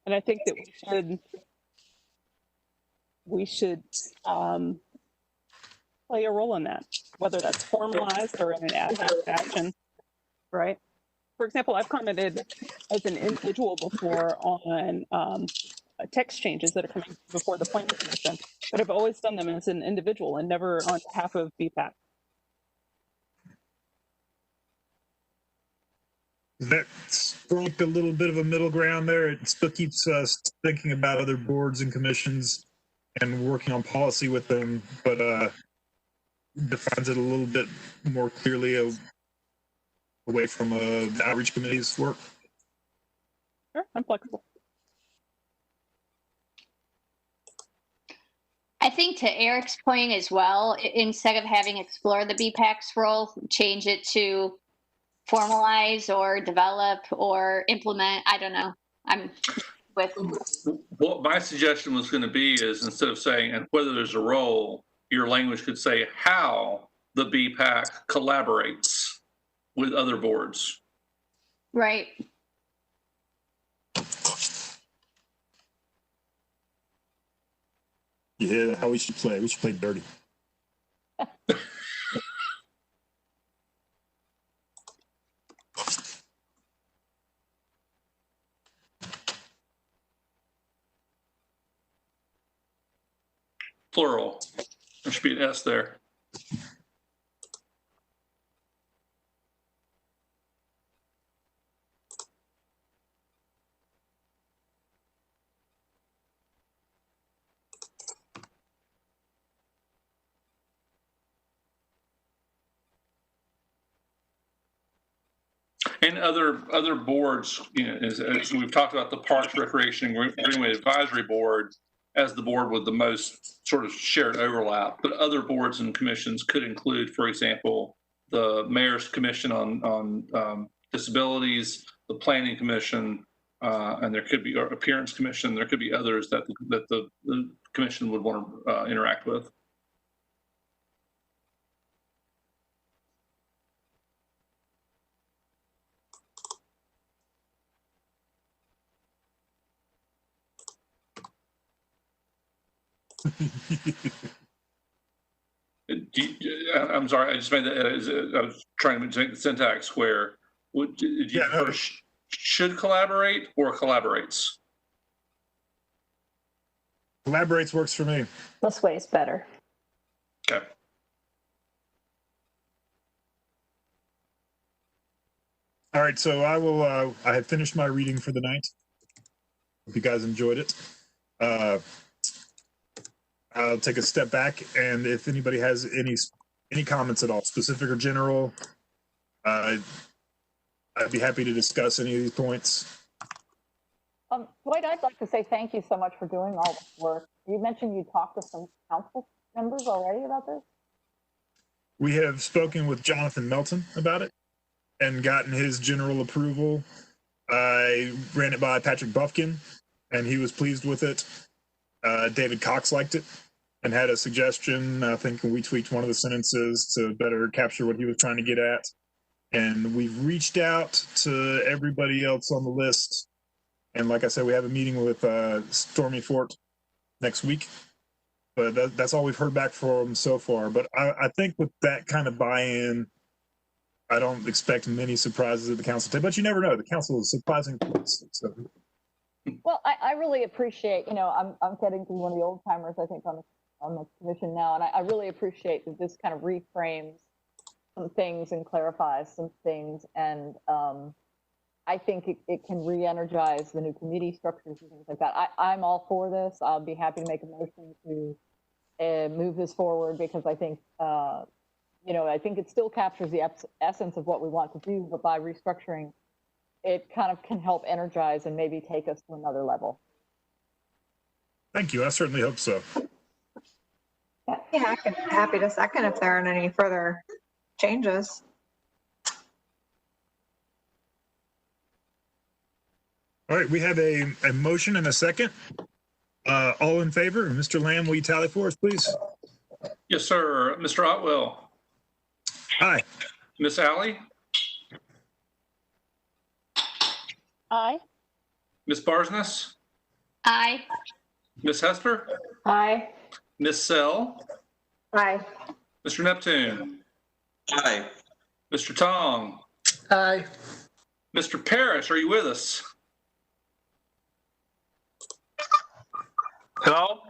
And I think that we should play a role in that, whether that's formalized or in an ad hoc fashion, right? For example, I've commented as an individual before on text changes that are coming before the planning commission, but I've always done them as an individual and never on behalf of BPAC. That struck a little bit of a middle ground there. It still keeps us thinking about other boards and commissions and working on policy with them, but defines it a little bit more clearly away from the outreach committee's work. Sure, I'm flexible. I think to Eric's point as well, instead of having explore the BPAC's role, change it to formalize or develop or implement. I don't know. I'm with. What my suggestion was going to be is instead of saying and whether there's a role, your language could say how the BPAC collaborates with other boards. Right. Yeah, how we should play. We should play dirty. Plural. There should be an S there. And other boards, you know, as we've talked about the Parks, Recreation, and Greenway Advisory Board as the board with the most sort of shared overlap, but other boards and commissions could include, for example, the Mayor's Commission on Disabilities, the Planning Commission, and there could be Appearance Commission. There could be others that the commission would want to interact with. I'm sorry, I just made that. I was trying to make the syntax square. Did you first should collaborate or collaborates? Collaborates works for me. This way is better. Okay. All right, so I will. I have finished my reading for the night. Hope you guys enjoyed it. I'll take a step back, and if anybody has any comments at all, specific or general, I'd be happy to discuss any of these points. Dwight, I'd like to say thank you so much for doing all this work. You mentioned you talked to some council members already about this? We have spoken with Jonathan Melton about it. and gotten his general approval. I ran it by Patrick Buffkin, and he was pleased with it. David Cox liked it and had a suggestion. I think we tweaked one of the sentences to better capture what he was trying to get at. And we've reached out to everybody else on the list. And like I said, we have a meeting with Stormy Fort next week. But that's all we've heard back from so far. But I think with that kind of buy-in, I don't expect many surprises at the council table. But you never know. The council is surprising. So. Well, I really appreciate, I'm getting to be one of the old timers, I think, on the commission now. And I really appreciate that this kind of reframes some things and clarifies some things. And I think it can re-energize the new committee structures and things like that. I'm all for this. I'll be happy to make a motion to move this forward because I think, I think it still captures the essence of what we want to do, but by restructuring, it kind of can help energize and maybe take us to another level. Thank you. I certainly hope so. Yeah, I'm happy to second if there aren't any further changes. All right, we have a motion and a second. All in favor? Mr. Lamb, will you tally for us, please? Yes, sir. Mr. Otwell. Aye. Miss Alley. Aye. Miss Barsness. Aye. Miss Hester. Aye. Miss Sell. Aye. Mr. Neptune. Aye. Mr. Tong. Aye. Mr. Parrish, are you with us? Hello?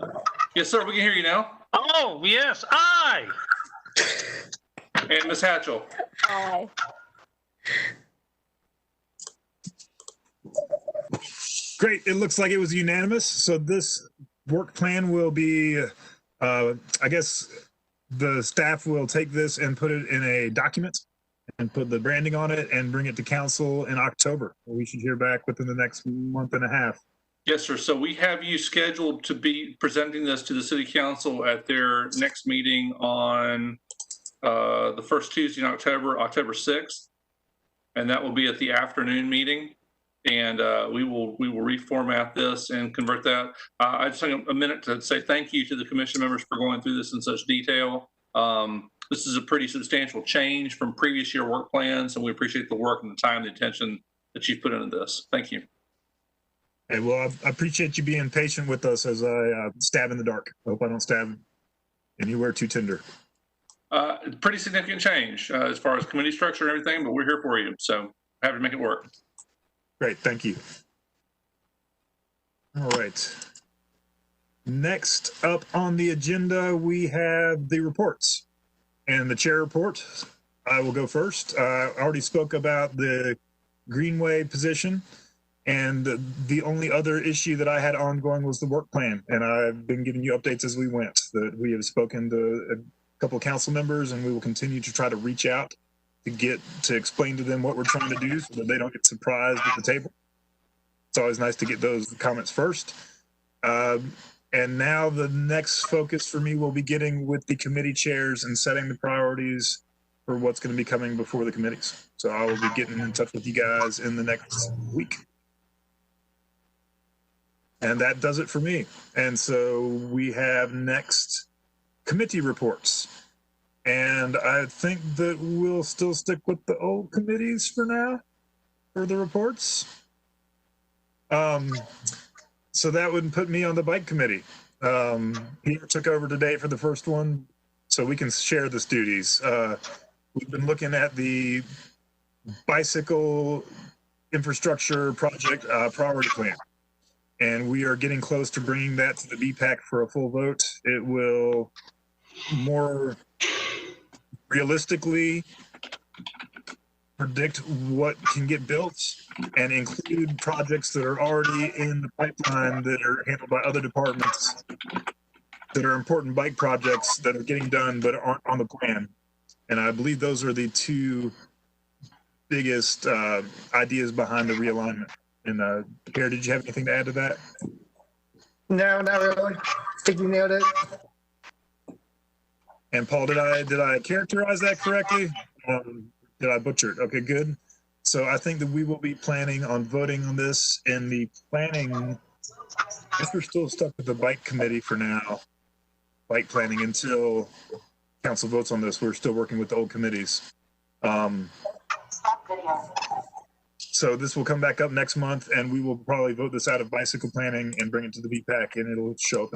Yes, sir. We can hear you now. Oh, yes. Aye. And Miss Hatchell. Aye. Great. It looks like it was unanimous. So this work plan will be, I guess the staff will take this and put it in a document and put the branding on it and bring it to council in October. We should hear back within the next month and a half. Yes, sir. So we have you scheduled to be presenting this to the city council at their next meeting on the first Tuesday in October, October 6th. And that will be at the afternoon meeting. And we will reformat this and convert that. I just think a minute to say thank you to the commission members for going through this in such detail. This is a pretty substantial change from previous year work plans, and we appreciate the work and the time and the attention that you've put into this. Thank you. Hey, well, I appreciate you being patient with us as I stab in the dark. I hope I don't stab anywhere too tender. Pretty significant change as far as committee structure and everything, but we're here for you. So happy to make it work. Great, thank you. All right. Next up on the agenda, we have the reports and the chair report. I will go first. I already spoke about the Greenway position, and the only other issue that I had ongoing was the work plan. And I've been giving you updates as we went. That we have spoken to a couple of council members, and we will continue to try to reach out to explain to them what we're trying to do so that they don't get surprised at the table. It's always nice to get those comments first. And now the next focus for me will be getting with the committee chairs and setting the priorities for what's going to be coming before the committees. So I will be getting in touch with you guys in the next week. And that does it for me. And so we have next committee reports. And I think that we'll still stick with the old committees for now, for the reports. So that would put me on the bike committee. Peter took over today for the first one, so we can share this duties. We've been looking at the bicycle infrastructure project priority plan, and we are getting close to bringing that to the BPAC for a full vote. It will more realistically predict what can get built and include projects that are already in the pipeline that are handled by other departments that are important bike projects that are getting done but aren't on the plan. And I believe those are the two biggest ideas behind the realignment. And Pierre, did you have anything to add to that? No, not really. I think you nailed it. And Paul, did I characterize that correctly? Did I butcher it? Okay, good. So I think that we will be planning on voting on this in the planning. I guess we're still stuck with the bike committee for now. Bike planning until council votes on this. We're still working with the old committees. So this will come back up next month, and we will probably vote this out of bicycle planning and bring it to the BPAC, and it'll show up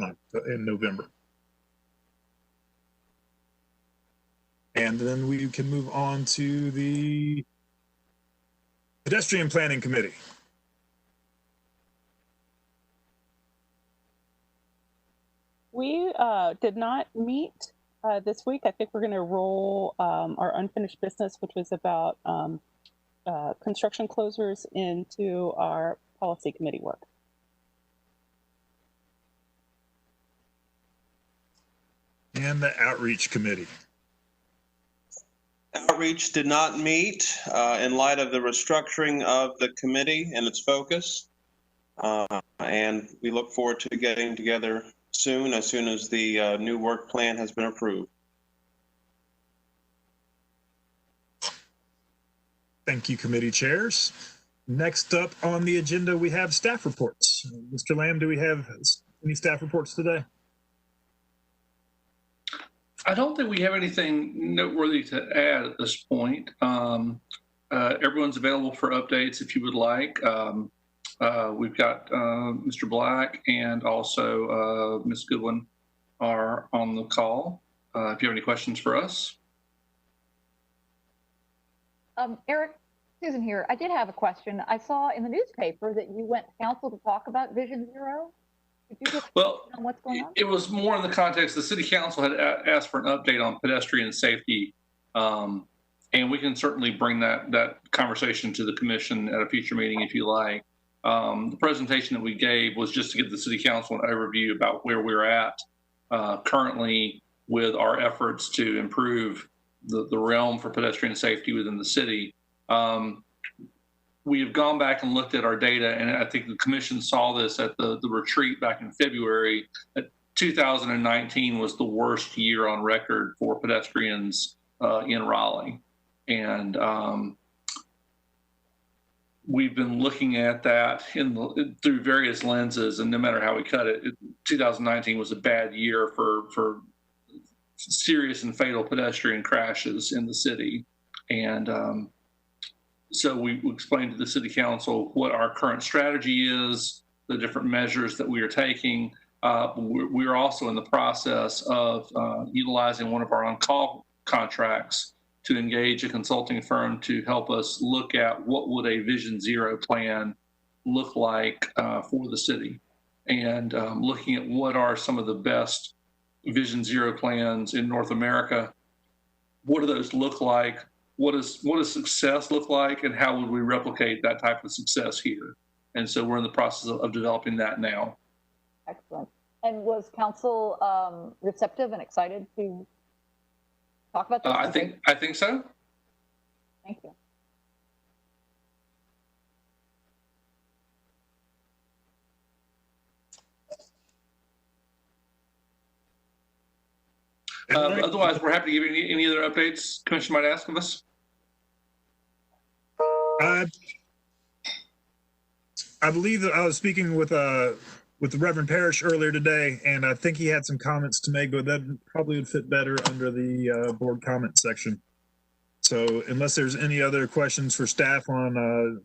in November. And then we can move on to the Pedestrian Planning Committee. We did not meet this week. I think we're going to roll our unfinished business, which was about construction closures, into our policy committee work. And the Outreach Committee. Outreach did not meet in light of the restructuring of the committee and its focus. And we look forward to getting together soon as the new work plan has been approved. Thank you, committee chairs. Next up on the agenda, we have staff reports. Mr. Lamb, do we have any staff reports today? I don't think we have anything noteworthy to add at this point. Everyone's available for updates if you would like. We've got Mr. Black and also Ms. Goodwin are on the call. If you have any questions for us. Eric, Susan here. I did have a question. I saw in the newspaper that you went to council to talk about Vision Zero. Could you just well, on what's going on? It was more in the context, the city council had asked for an update on pedestrian safety. And we can certainly bring that conversation to the commission at a future meeting if you like. The presentation that we gave was just to give the city council an overview about where we're at currently with our efforts to improve the realm for pedestrian safety within the city. We have gone back and looked at our data, and I think the commission saw this at the retreat back in February. 2019 was the worst year on record for pedestrians in Raleigh. And we've been looking at that through various lenses, and no matter how we cut it, 2019 was a bad year for serious and fatal pedestrian crashes in the city. And so we explained to the city council what our current strategy is, the different measures that we are taking. We are also in the process of utilizing one of our on-call contracts to engage a consulting firm to help us look at what would a Vision Zero plan look like for the city, and looking at what are some of the best Vision Zero plans in North America. What do those look like? What does success look like, and how would we replicate that type of success here? And so we're in the process of developing that now. Excellent. And was council receptive and excited to talk about this? I think so. Thank you. Otherwise, we're happy to give any other updates commission might ask of us. I believe that I was speaking with the Reverend Parrish earlier today, and I think he had some comments to make, but that probably would fit better under the board comment section. So unless there's any other questions for staff on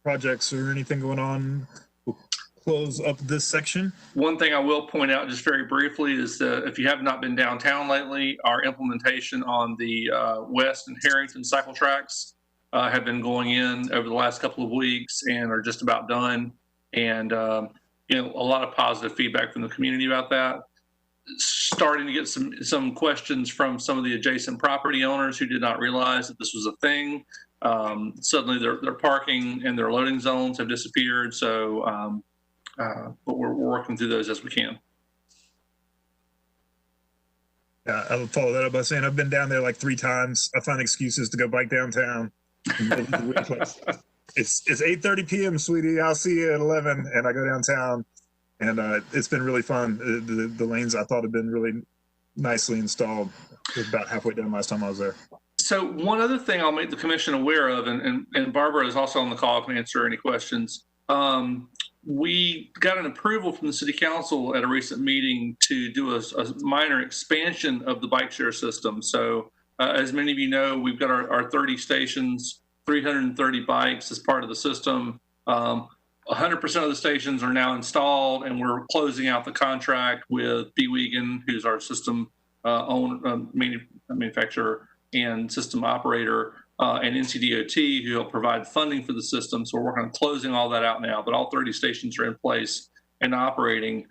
projects or anything going on, we'll close up this section. One thing I will point out just very briefly is that if you have not been downtown lately, our implementation on the West and Harrington cycle tracks have been going in over the last couple of weeks and are just about done. And you know, a lot of positive feedback from the community about that. Starting to get some questions from some of the adjacent property owners who did not realize that this was a thing. Suddenly their parking and their loading zones have disappeared. So, but we're working through those as we can. I'll follow that up by saying I've been down there like 3 times. I find excuses to go bike downtown. It's 8:30 p.m., sweetie. I'll see you at 11, and I go downtown, and it's been really fun. The lanes I thought had been really nicely installed. It was about halfway done last time I was there. So one other thing I'll make the commission aware of, and Barbara is also on the call, can answer any questions. We got an approval from the city council at a recent meeting to do a minor expansion of the bike share system. So as many of you know, we've got our 30 stations, 330 bikes as part of the system. 100% of the stations are now installed, and we're closing out the contract with BWegan, who's our system manufacturer and system operator, and NCDOT, who help provide funding for the system. So we're working on closing all that out now, but all 30 stations are in place and operating.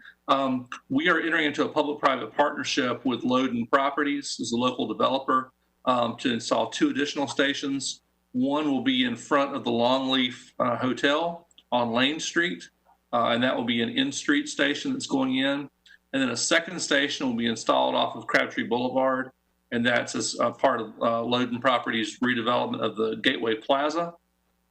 We are entering into a public-private partnership with Loden Properties as a local developer to install 2 additional stations. One will be in front of the Longleaf Hotel on Lane Street, and that will be an in-street station that's going in. And then a second station will be installed off of Crabtree Boulevard, and that's as part of Loden Properties redevelopment of the Gateway Plaza.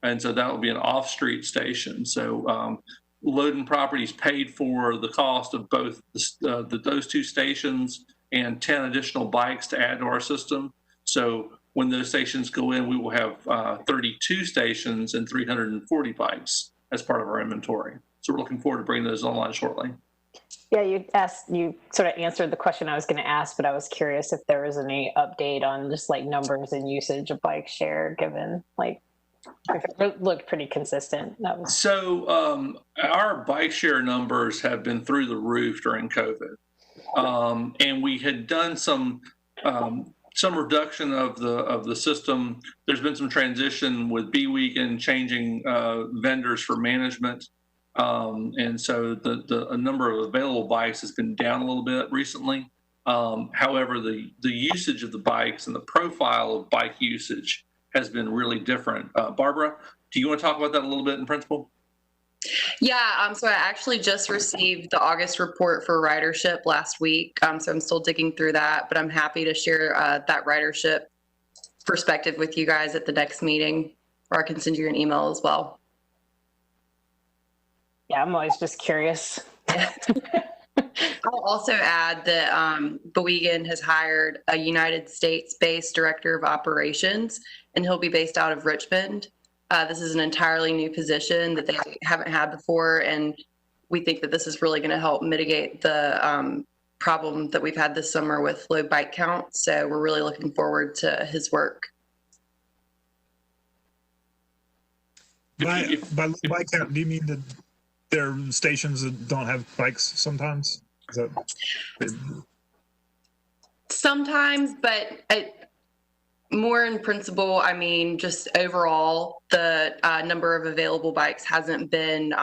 And so that will be an off-street station. So Loden Properties paid for the cost of both those 2 stations and 10 additional bikes to add to our system. So when those stations go in, we will have 32 stations and 340 bikes as part of our inventory. So we're looking forward to bringing those online shortly. Yeah, you sort of answered the question I was going to ask, but I was curious if there was any update on just like numbers and usage of bike share, given like it looked pretty consistent. So our bike share numbers have been through the roof during COVID, and we had done some reduction of the system. There's been some transition with BWegan changing vendors for management. And so the number of available bikes has been down a little bit recently. However, the usage of the bikes and the profile of bike usage has been really different. Barbara, do you want to talk about that a little bit in principle? Yeah, so I actually just received the August report for ridership last week. So I'm still digging through that, but I'm happy to share that ridership perspective with you guys at the next meeting, or I can send you an email as well. Yeah, I'm always just curious. I'll also add that BWegan has hired a United States-based director of operations, and he'll be based out of Richmond. This is an entirely new position that they haven't had before, and we think that this is really going to help mitigate the problem that we've had this summer with low bike count. So we're really looking forward to his work. By low bike count, do you mean that there are stations that don't have bikes sometimes? Is that... Sometimes, but more in principle, I mean, just overall, the number of available bikes hasn't been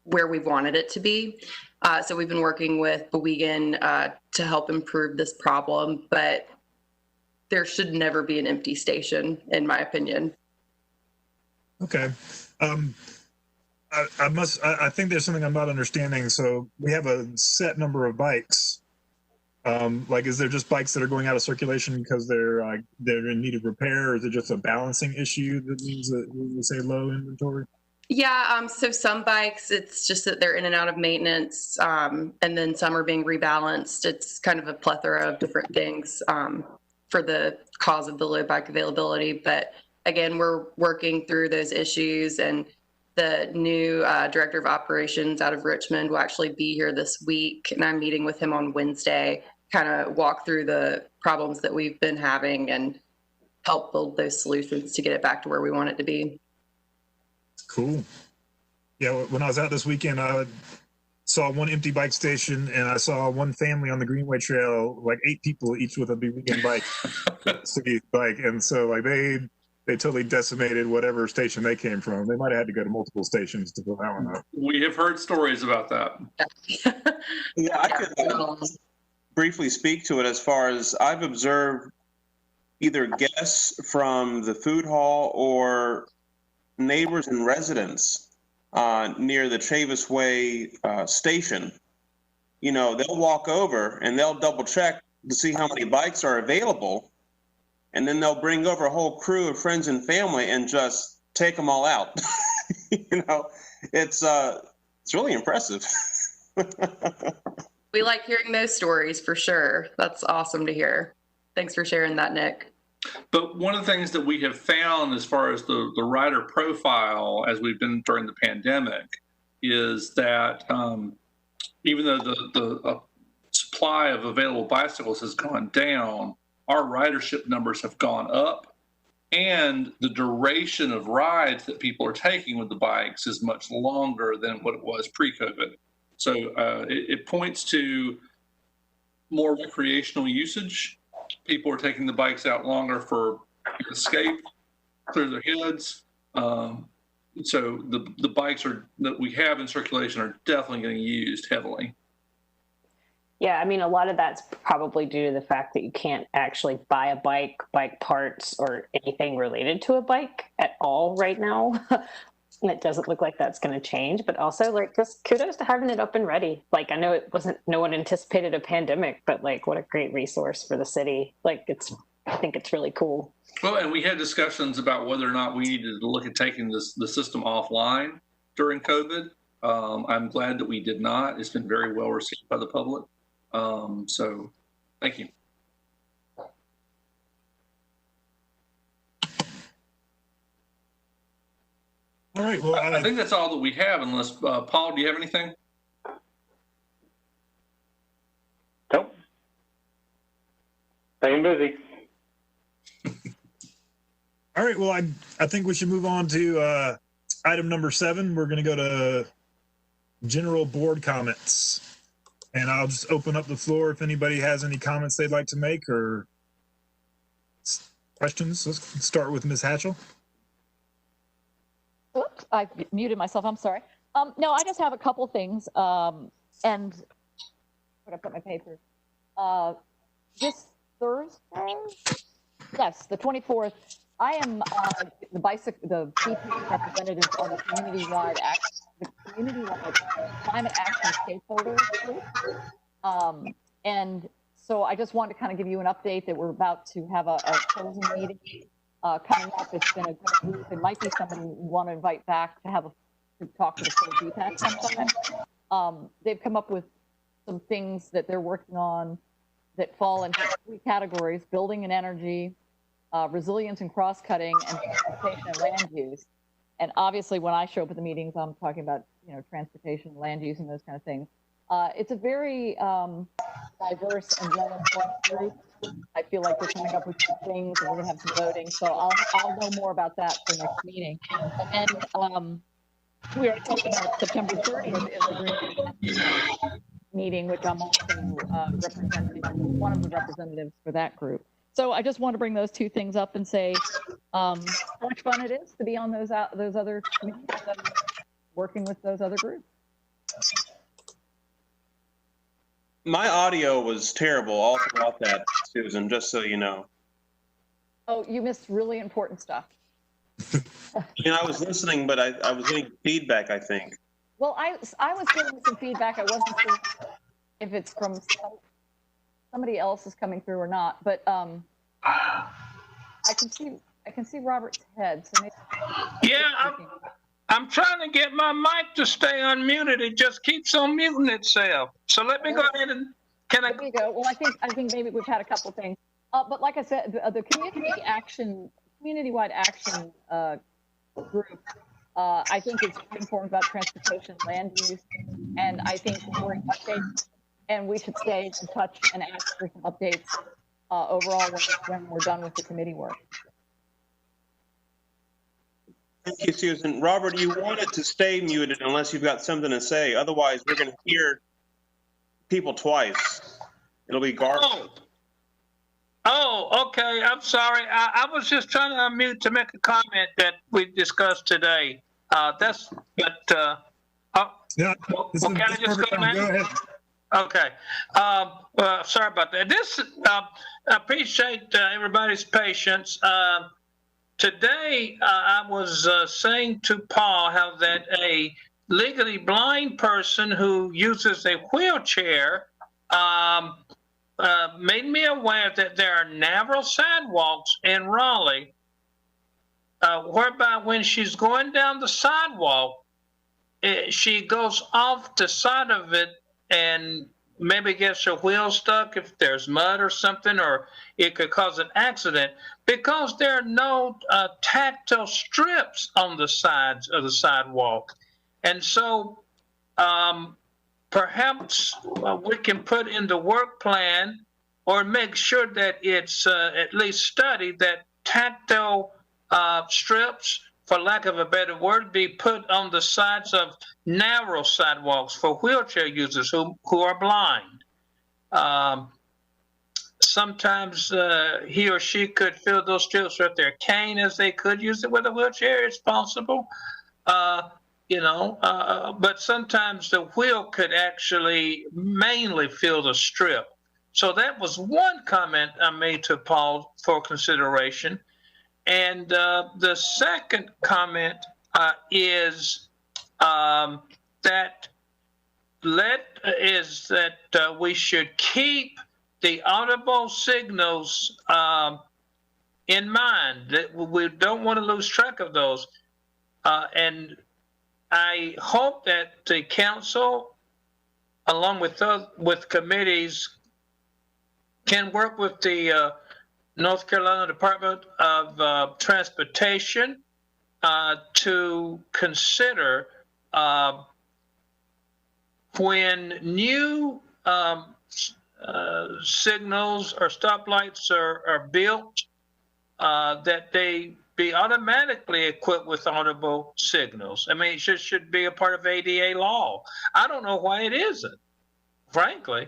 where we wanted it to be. So we've been working with BWegan to help improve this problem, but there should never be an empty station, in my opinion. Okay. I think there's something I'm not understanding. So we have a set number of bikes. Like, is there just bikes that are going out of circulation because they're in need of repair, or is it just a balancing issue that means that we would say low inventory? Yeah, so some bikes, it's just that they're in and out of maintenance, and then some are being rebalanced. It's kind of a plethora of different things for the cause of the low bike availability. But again, we're working through those issues, and the new director of operations out of Richmond will actually be here this week, and I'm meeting with him on Wednesday, kind of walk through the problems that we've been having and help build those solutions to get it back to where we want it to be. Cool. Yeah, when I was out this weekend, I saw one empty bike station, and I saw one family on the Greenway Trail, like 8 people, each with a BWegan bike, city bike, and so like they totally decimated whatever station they came from. They might have had to go to multiple stations to fill that one up. We have heard stories about that. Yeah, I could briefly speak to it as far as I've observed either guests from the food hall or neighbors and residents near the Chavis Way station. You know, they'll walk over and they'll double check to see how many bikes are available. And then they'll bring over a whole crew of friends and family and just take them all out. You know, it's really impressive. We like hearing those stories for sure. That's awesome to hear. Thanks for sharing that, Nick. But one of the things that we have found as far as the rider profile as we've been during the pandemic is that even though the supply of available bicycles has gone down, our ridership numbers have gone up, and the duration of rides that people are taking with the bikes is much longer than what it was pre-COVID. So it points to more recreational usage. People are taking the bikes out longer for escape, clear their heads. So the bikes that we have in circulation are definitely getting used heavily. Yeah, I mean, a lot of that's probably due to the fact that you can't actually buy a bike parts, or anything related to a bike at all right now. And it doesn't look like that's going to change, but also like just kudos to having it up and ready. Like, I know no one anticipated a pandemic, but like what a great resource for the city. Like I think it's really cool. Well, and we had discussions about whether or not we needed to look at taking the system offline during COVID. I'm glad that we did not. It's been very well received by the public. So thank you. All right. Well, I think that's all that we have, unless Paul, do you have anything? Nope. Staying busy. All right. Well, I think we should move on to item number 7. We're going to go to general board comments, and I'll just open up the floor if anybody has any comments they'd like to make or questions. Let's start with Ms. Hatchell. Oops, I muted myself. I'm sorry. No, I just have a couple things. And where did I put my papers? This Thursday, yes, the 24th. I am the BP representative on the community-wide climate action stakeholders group. And so I just wanted to kind of give you an update that we're about to have a closing meeting coming up. It's been a good group. It might be somebody we want to invite back to talk to the full DPAC sometime. They've come up with some things that they're working on that fall into 3 categories: building and energy, resilience and cross-cutting, and transportation and land use. And obviously, when I show up at the meetings, I'm talking about transportation, land use, and those kind of things. It's a very diverse and well-informed group. I feel like we're coming up with some things, and we're going to have some voting. So I'll know more about that for next meeting. And we are talking about September 30th is a green meeting, which I'm also representing, one of the representatives for that group. So I just want to bring those 2 things up and say how much fun it is to be on those other committees, working with those other groups. My audio was terrible all throughout that, Susan, just so you know. Oh, you missed really important stuff. I was listening, but I was getting feedback, I think. Well, I was getting some feedback. I wasn't sure if it's from somebody else is coming through or not, but I can see Robert's head. So maybe yeah, I'm trying to get my mic to stay unmuted. It just keeps on muting itself. So let me go ahead and There you go. Well, I think maybe we've had a couple things, but like I said, the community-wide action group, I think is informed about transportation, land use, and I think we're in updates, and we should stay in touch and ask for some updates overall when we're done with the committee work. Thank you, Susan. Robert, you wanted to stay muted unless you've got something to say. Otherwise, we're going to hear people twice. It'll be garbage. Oh, okay. I'm sorry. I was just trying to unmute to make a comment that we discussed today. Yeah, can I just go ahead? Okay. Sorry about that. I appreciate everybody's patience. Today, I was saying to Paul how that a legally blind person who uses a wheelchair made me aware that there are narrow sidewalks in Raleigh, whereby when she's going down the sidewalk, she goes off the side of it and maybe gets your wheel stuck if there's mud or something, or it could cause an accident because there are no tactile strips on the sides of the sidewalk. And so perhaps we can put in the work plan or make sure that it's at least studied that tactile strips, for lack of a better word, be put on the sides of narrow sidewalks for wheelchair users who are blind. Sometimes he or she could fill those strips with their cane as they could use it with a wheelchair. It's possible, you know, but sometimes the wheel could actually mainly fill the strip. So that was one comment I made to Paul for consideration. And the second comment is that we should keep the audible signals in mind, that we don't want to lose track of those. And I hope that the council, along with committees, can work with the North Carolina Department of Transportation to consider when new signals or stoplights are built, that they be automatically equipped with audible signals. I mean, it should be a part of ADA law. I don't know why it isn't, frankly.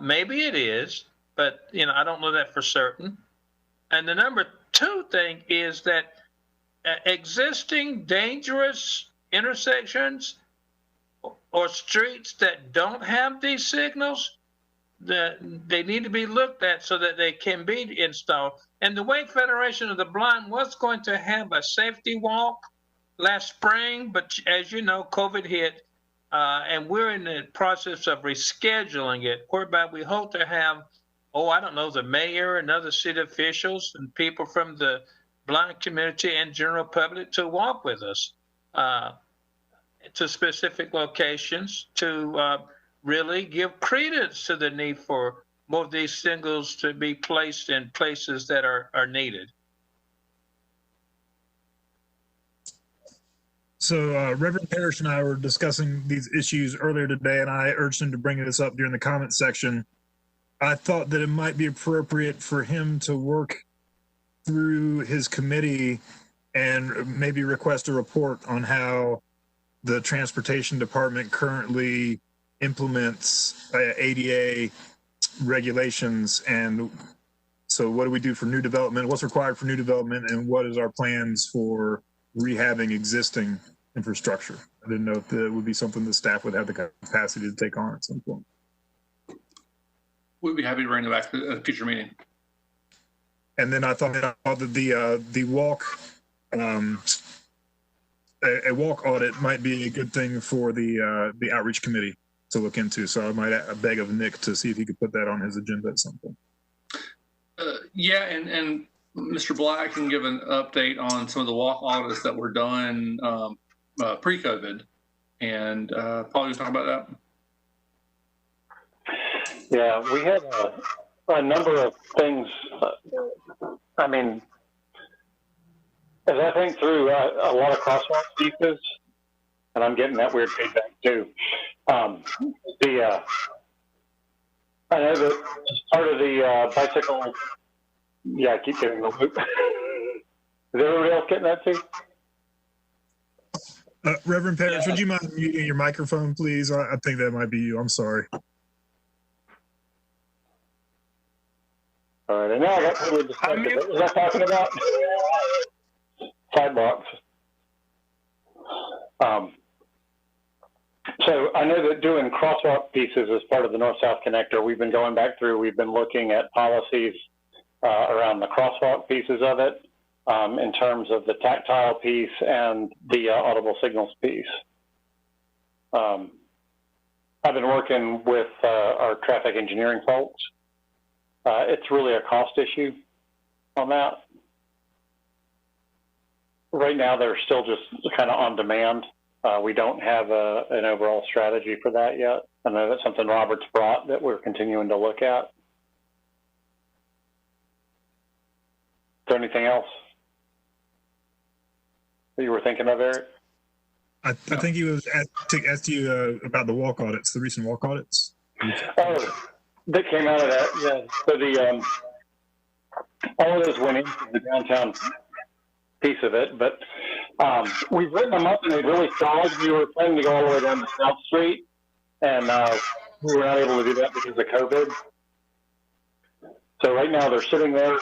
Maybe it is, but you know, I don't know that for certain. And the number two thing is that existing dangerous intersections or streets that don't have these signals, they need to be looked at so that they can be installed. And the way Federation of the Blind was going to have a safety walk last spring, but as you know, COVID hit, and we're in the process of rescheduling it, whereby we hope to have, I don't know, the mayor and other city officials and people from the blind community and general public to walk with us to specific locations to really give credence to the need for more of these signals to be placed in places that are needed. So Reverend Parrish and I were discussing these issues earlier today, and I urged him to bring this up during the comment section. I thought that it might be appropriate for him to work through his committee and maybe request a report on how the transportation department currently implements ADA regulations. And so what do we do for new development? What's required for new development, and what is our plans for rehabbing existing infrastructure? I didn't know if that would be something the staff would have the capacity to take on at some point. We'd be happy to bring it back to a future meeting. And then I thought that the walk, a walk audit might be a good thing for the outreach committee to look into. So I might beg of Nick to see if he could put that on his agenda at some point. Yeah, and Mr. Black can give an update on some of the walk audits that were done pre-COVID. And Paul, you talk about that? Yeah, we had a number of things. I mean, as I think through a lot of crosswalk pieces, and I'm getting that weird feedback too. I know that part of the bicycle. Yeah, I keep getting the loop. Is everybody else getting that too? Reverend Parrish, would you mind muting your microphone, please? I think that might be you. I'm sorry. All right, and now I got totally distracted. What was I talking about? Sidewalks. So I know that doing crosswalk pieces as part of the North-South Connector, we've been going back through, we've been looking at policies around the crosswalk pieces of it in terms of the tactile piece and the audible signals piece. I've been working with our traffic engineering folks. It's really a cost issue on that. Right now, they're still just kind of on demand. We don't have an overall strategy for that yet. I know that's something Robert's brought that we're continuing to look at. Is there anything else that you were thinking of, Eric? I think he was asked you about the walk audits, the recent walk audits. Oh, that came out of that, yeah. So the all of those went into the downtown piece of it, but we've written them up and they're really solid. We were planning to go all the way down to South Street, and we were not able to do that because of COVID. So right now they're sitting there.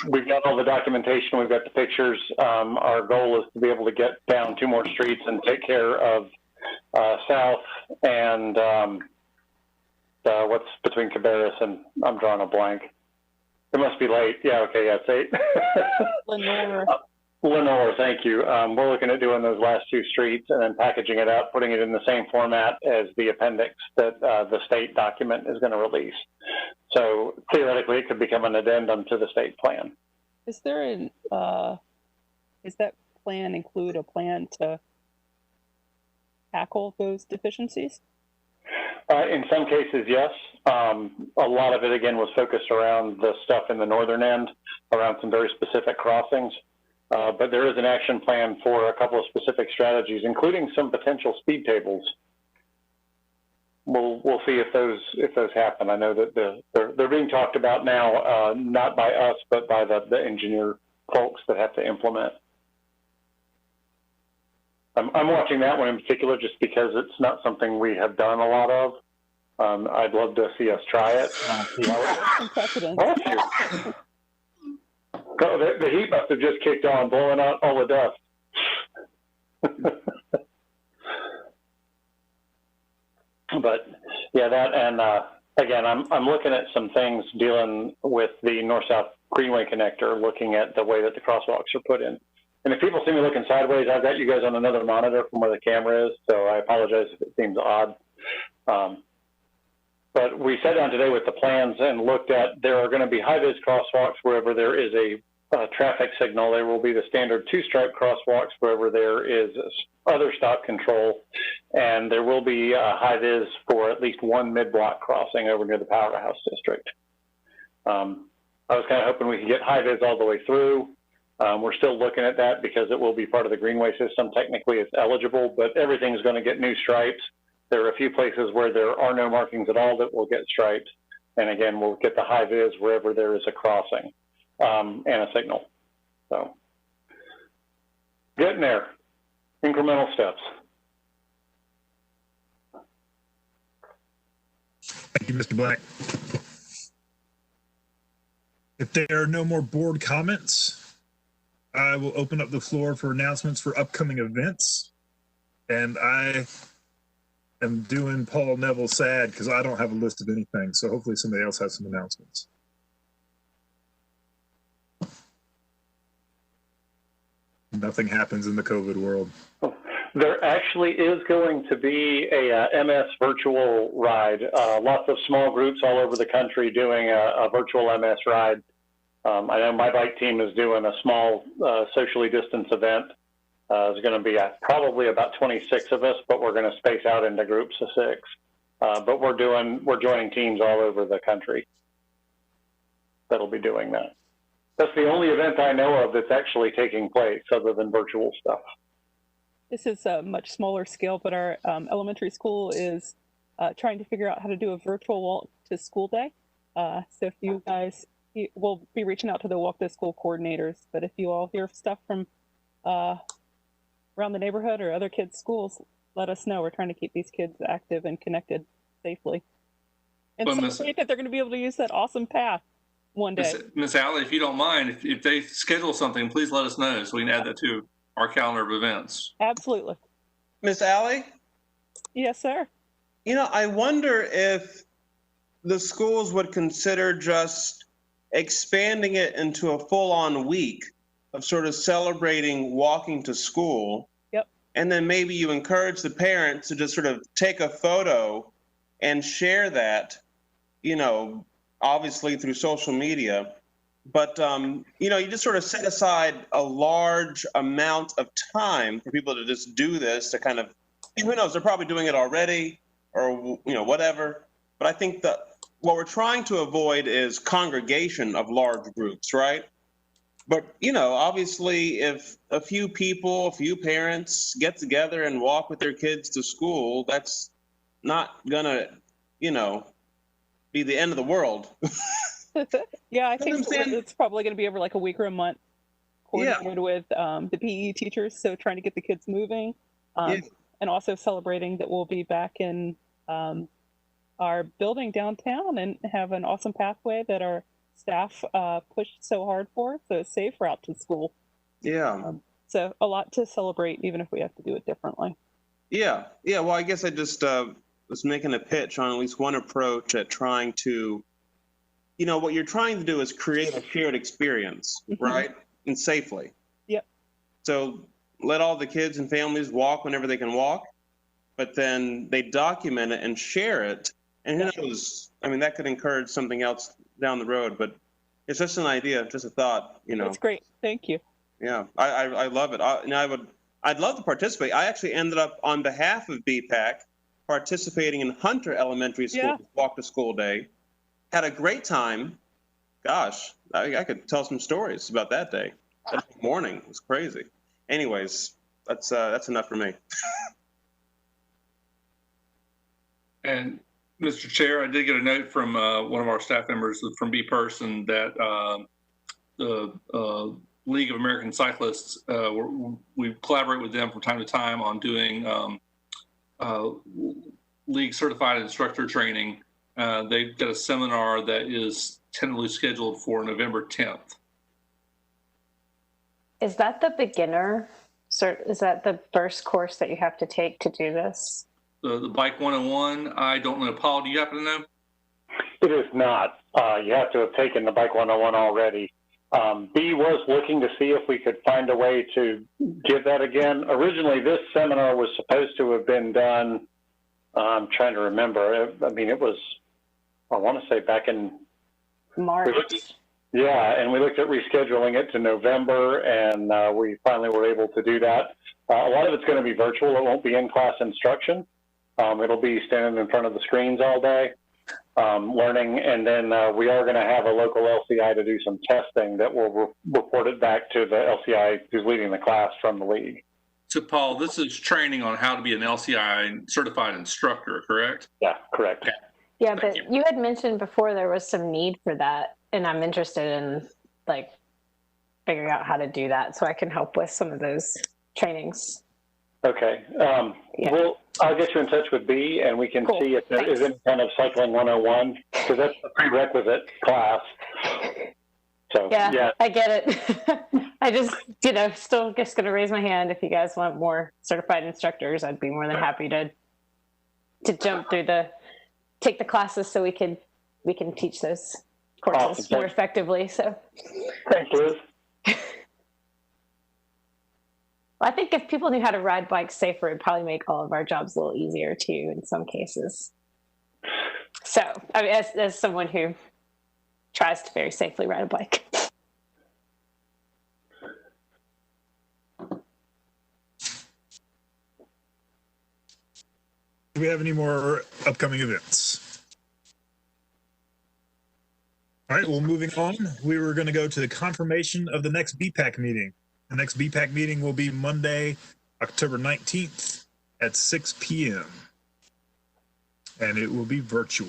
We've got all the documentation, we've got the pictures. Our goal is to be able to get down 2 more streets and take care of South and what's between Cabarrus and, I'm drawing a blank. It must be late. Yeah, okay, yeah, it's 8. Lenore. Lenore, thank you. We're looking at doing those last 2 streets and then packaging it up, putting it in the same format as the appendix that the state document is going to release. So theoretically, it could become an addendum to the state plan. Is there an, is that plan include a plan to tackle those deficiencies? In some cases, yes. A lot of it, again, was focused around the stuff in the northern end, around some very specific crossings. But there is an action plan for a couple of specific strategies, including some potential speed tables. We'll see if those happen. I know that they're being talked about now, not by us, but by the engineer folks that have to implement. I'm watching that one in particular just because it's not something we have done a lot of. I'd love to see us try it. See how it Oh, the heat must have just kicked on, blowing out all the dust. But yeah, that, and again, I'm looking at some things dealing with the north-south Greenway connector, looking at the way that the crosswalks are put in. And if people see me looking sideways, I've got you guys on another monitor from where the camera is, so I apologize if it seems odd. But we sat down today with the plans and looked at, there are going to be high-vis crosswalks wherever there is a traffic signal. There will be the standard 2-stripe crosswalks wherever there is other stop control. And there will be high-vis for at least 1 mid-block crossing over near the Powerhouse District. I was kind of hoping we could get high-vis all the way through. We're still looking at that because it will be part of the Greenway system. Technically, it's eligible, but everything's going to get new stripes. There are a few places where there are no markings at all that will get striped. And again, we'll get the high-vis wherever there is a crossing and a signal. So getting there, incremental steps. Thank you, Mr. Black. If there are no more board comments, I will open up the floor for announcements for upcoming events. And I am doing Paul Neville sad because I don't have a list of anything. So hopefully somebody else has some announcements. Nothing happens in the COVID world. There actually is going to be a MS virtual ride. Lots of small groups all over the country doing a virtual MS ride. I know my bike team is doing a small socially distanced event. There's going to be probably about 26 of us, but we're going to space out into groups of 6. But we're joining teams all over the country that'll be doing that. That's the only event I know of that's actually taking place other than virtual stuff. This is a much smaller scale, but our elementary school is trying to figure out how to do a virtual walk to school day. So if you guys, we'll be reaching out to the walk to school coordinators, but if you all hear stuff from around the neighborhood or other kids' schools, let us know. We're trying to keep these kids active and connected safely. And celebrate that they're going to be able to use that awesome path one day. Miss Allie, if you don't mind, if they schedule something, please let us know so we can add that to our calendar of events. Absolutely. Miss Allie? Yes, sir. You know, I wonder if the schools would consider just expanding it into a full-on week of sort of celebrating walking to school. Yep. And then maybe you encourage the parents to just sort of take a photo and share that, you know, obviously through social media. But, you know, you just sort of set aside a large amount of time for people to just do this, to kind of, who knows, they're probably doing it already. or, whatever. But I think that what we're trying to avoid is congregation of large groups, right? But, obviously if a few people, a few parents get together and walk with their kids to school, that's not gonna, be the end of the world. Yeah, I think it's probably going to be over like a week or a month, coordinated with the PE teachers. So trying to get the kids moving, and also celebrating that we'll be back in our building downtown and have an awesome pathway that our staff pushed so hard for. So a safe route to school. Yeah. So a lot to celebrate, even if we have to do it differently. Yeah. Well, I guess I just was making a pitch on at least one approach at trying to, what you're trying to do is create a shared experience, right? And safely. Yep. So let all the kids and families walk whenever they can walk, but then they document it and share it. And who knows? I mean, that could encourage something else down the road, but it's just an idea, just a thought, That's great. Thank you. Yeah, I love it. I'd love to participate. I actually ended up on behalf of BPAC participating in Hunter Elementary School Walk to School Day. Had a great time. Gosh, I could tell some stories about that day. That morning was crazy. Anyways, that's enough for me. And Mr. Chair, I did get a note from one of our staff members from B-Person that the League of American Cyclists, we collaborate with them from time to time on doing league certified instructor training. They've got a seminar that is tentatively scheduled for November 10th. Is that the beginner? Is that the first course that you have to take to do this? The Bike 101, I don't know. Paul, do you happen to know? It is not. You have to have taken the Bike 101 already. B was looking to see if we could find a way to give that again. Originally, this seminar was supposed to have been done, I'm trying to remember. I mean, it was, I want to say back in March. Yeah, and we looked at rescheduling it to November, and we finally were able to do that. A lot of it's going to be virtual. It won't be in-class instruction. It'll be standing in front of the screens all day, learning, and then we are going to have a local LCI to do some testing that will report it back to the LCI who's leading the class from the league. So, Paul, this is training on how to be an LCI certified instructor, correct? Yeah, correct. Okay. Yeah, but you had mentioned before there was some need for that, and I'm interested in like figuring out how to do that so I can help with some of those trainings. Okay. Well, I'll get you in touch with B, and we can see if there is any kind of cycling 101, because that's a prerequisite class. So, yeah. I get it. I just, still just going to raise my hand. If you guys want more certified instructors, I'd be more than happy to jump through take the classes so we can teach those courses more effectively. So, thanks, Liz. I think if people knew how to ride bikes safer, it'd probably make all of our jobs a little easier too in some cases. So, I mean, as someone who tries to very safely ride a bike. Do we have any more upcoming events? All right, well, moving on, we were going to go to the confirmation of the next BPAC meeting. The next BPAC meeting will be Monday, October 19th at 6 p.m. And it will be virtual.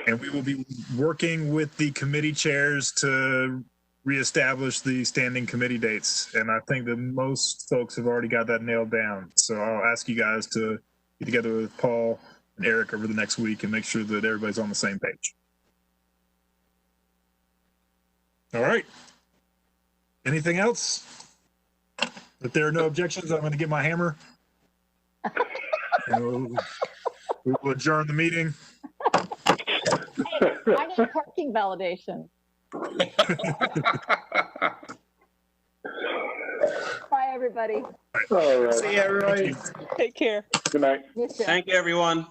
And we will be working with the committee chairs to reestablish the standing committee dates. And I think that most folks have already got that nailed down. So I'll ask you guys to get together with Paul and Eric over the next week and make sure that everybody's on the same page. All right. Anything else? If there are no objections, I'm going to get my hammer. And we will adjourn the meeting. I need parking validation. Bye, everybody. All right. See you, everybody. Take care. Good night. Thank you, everyone.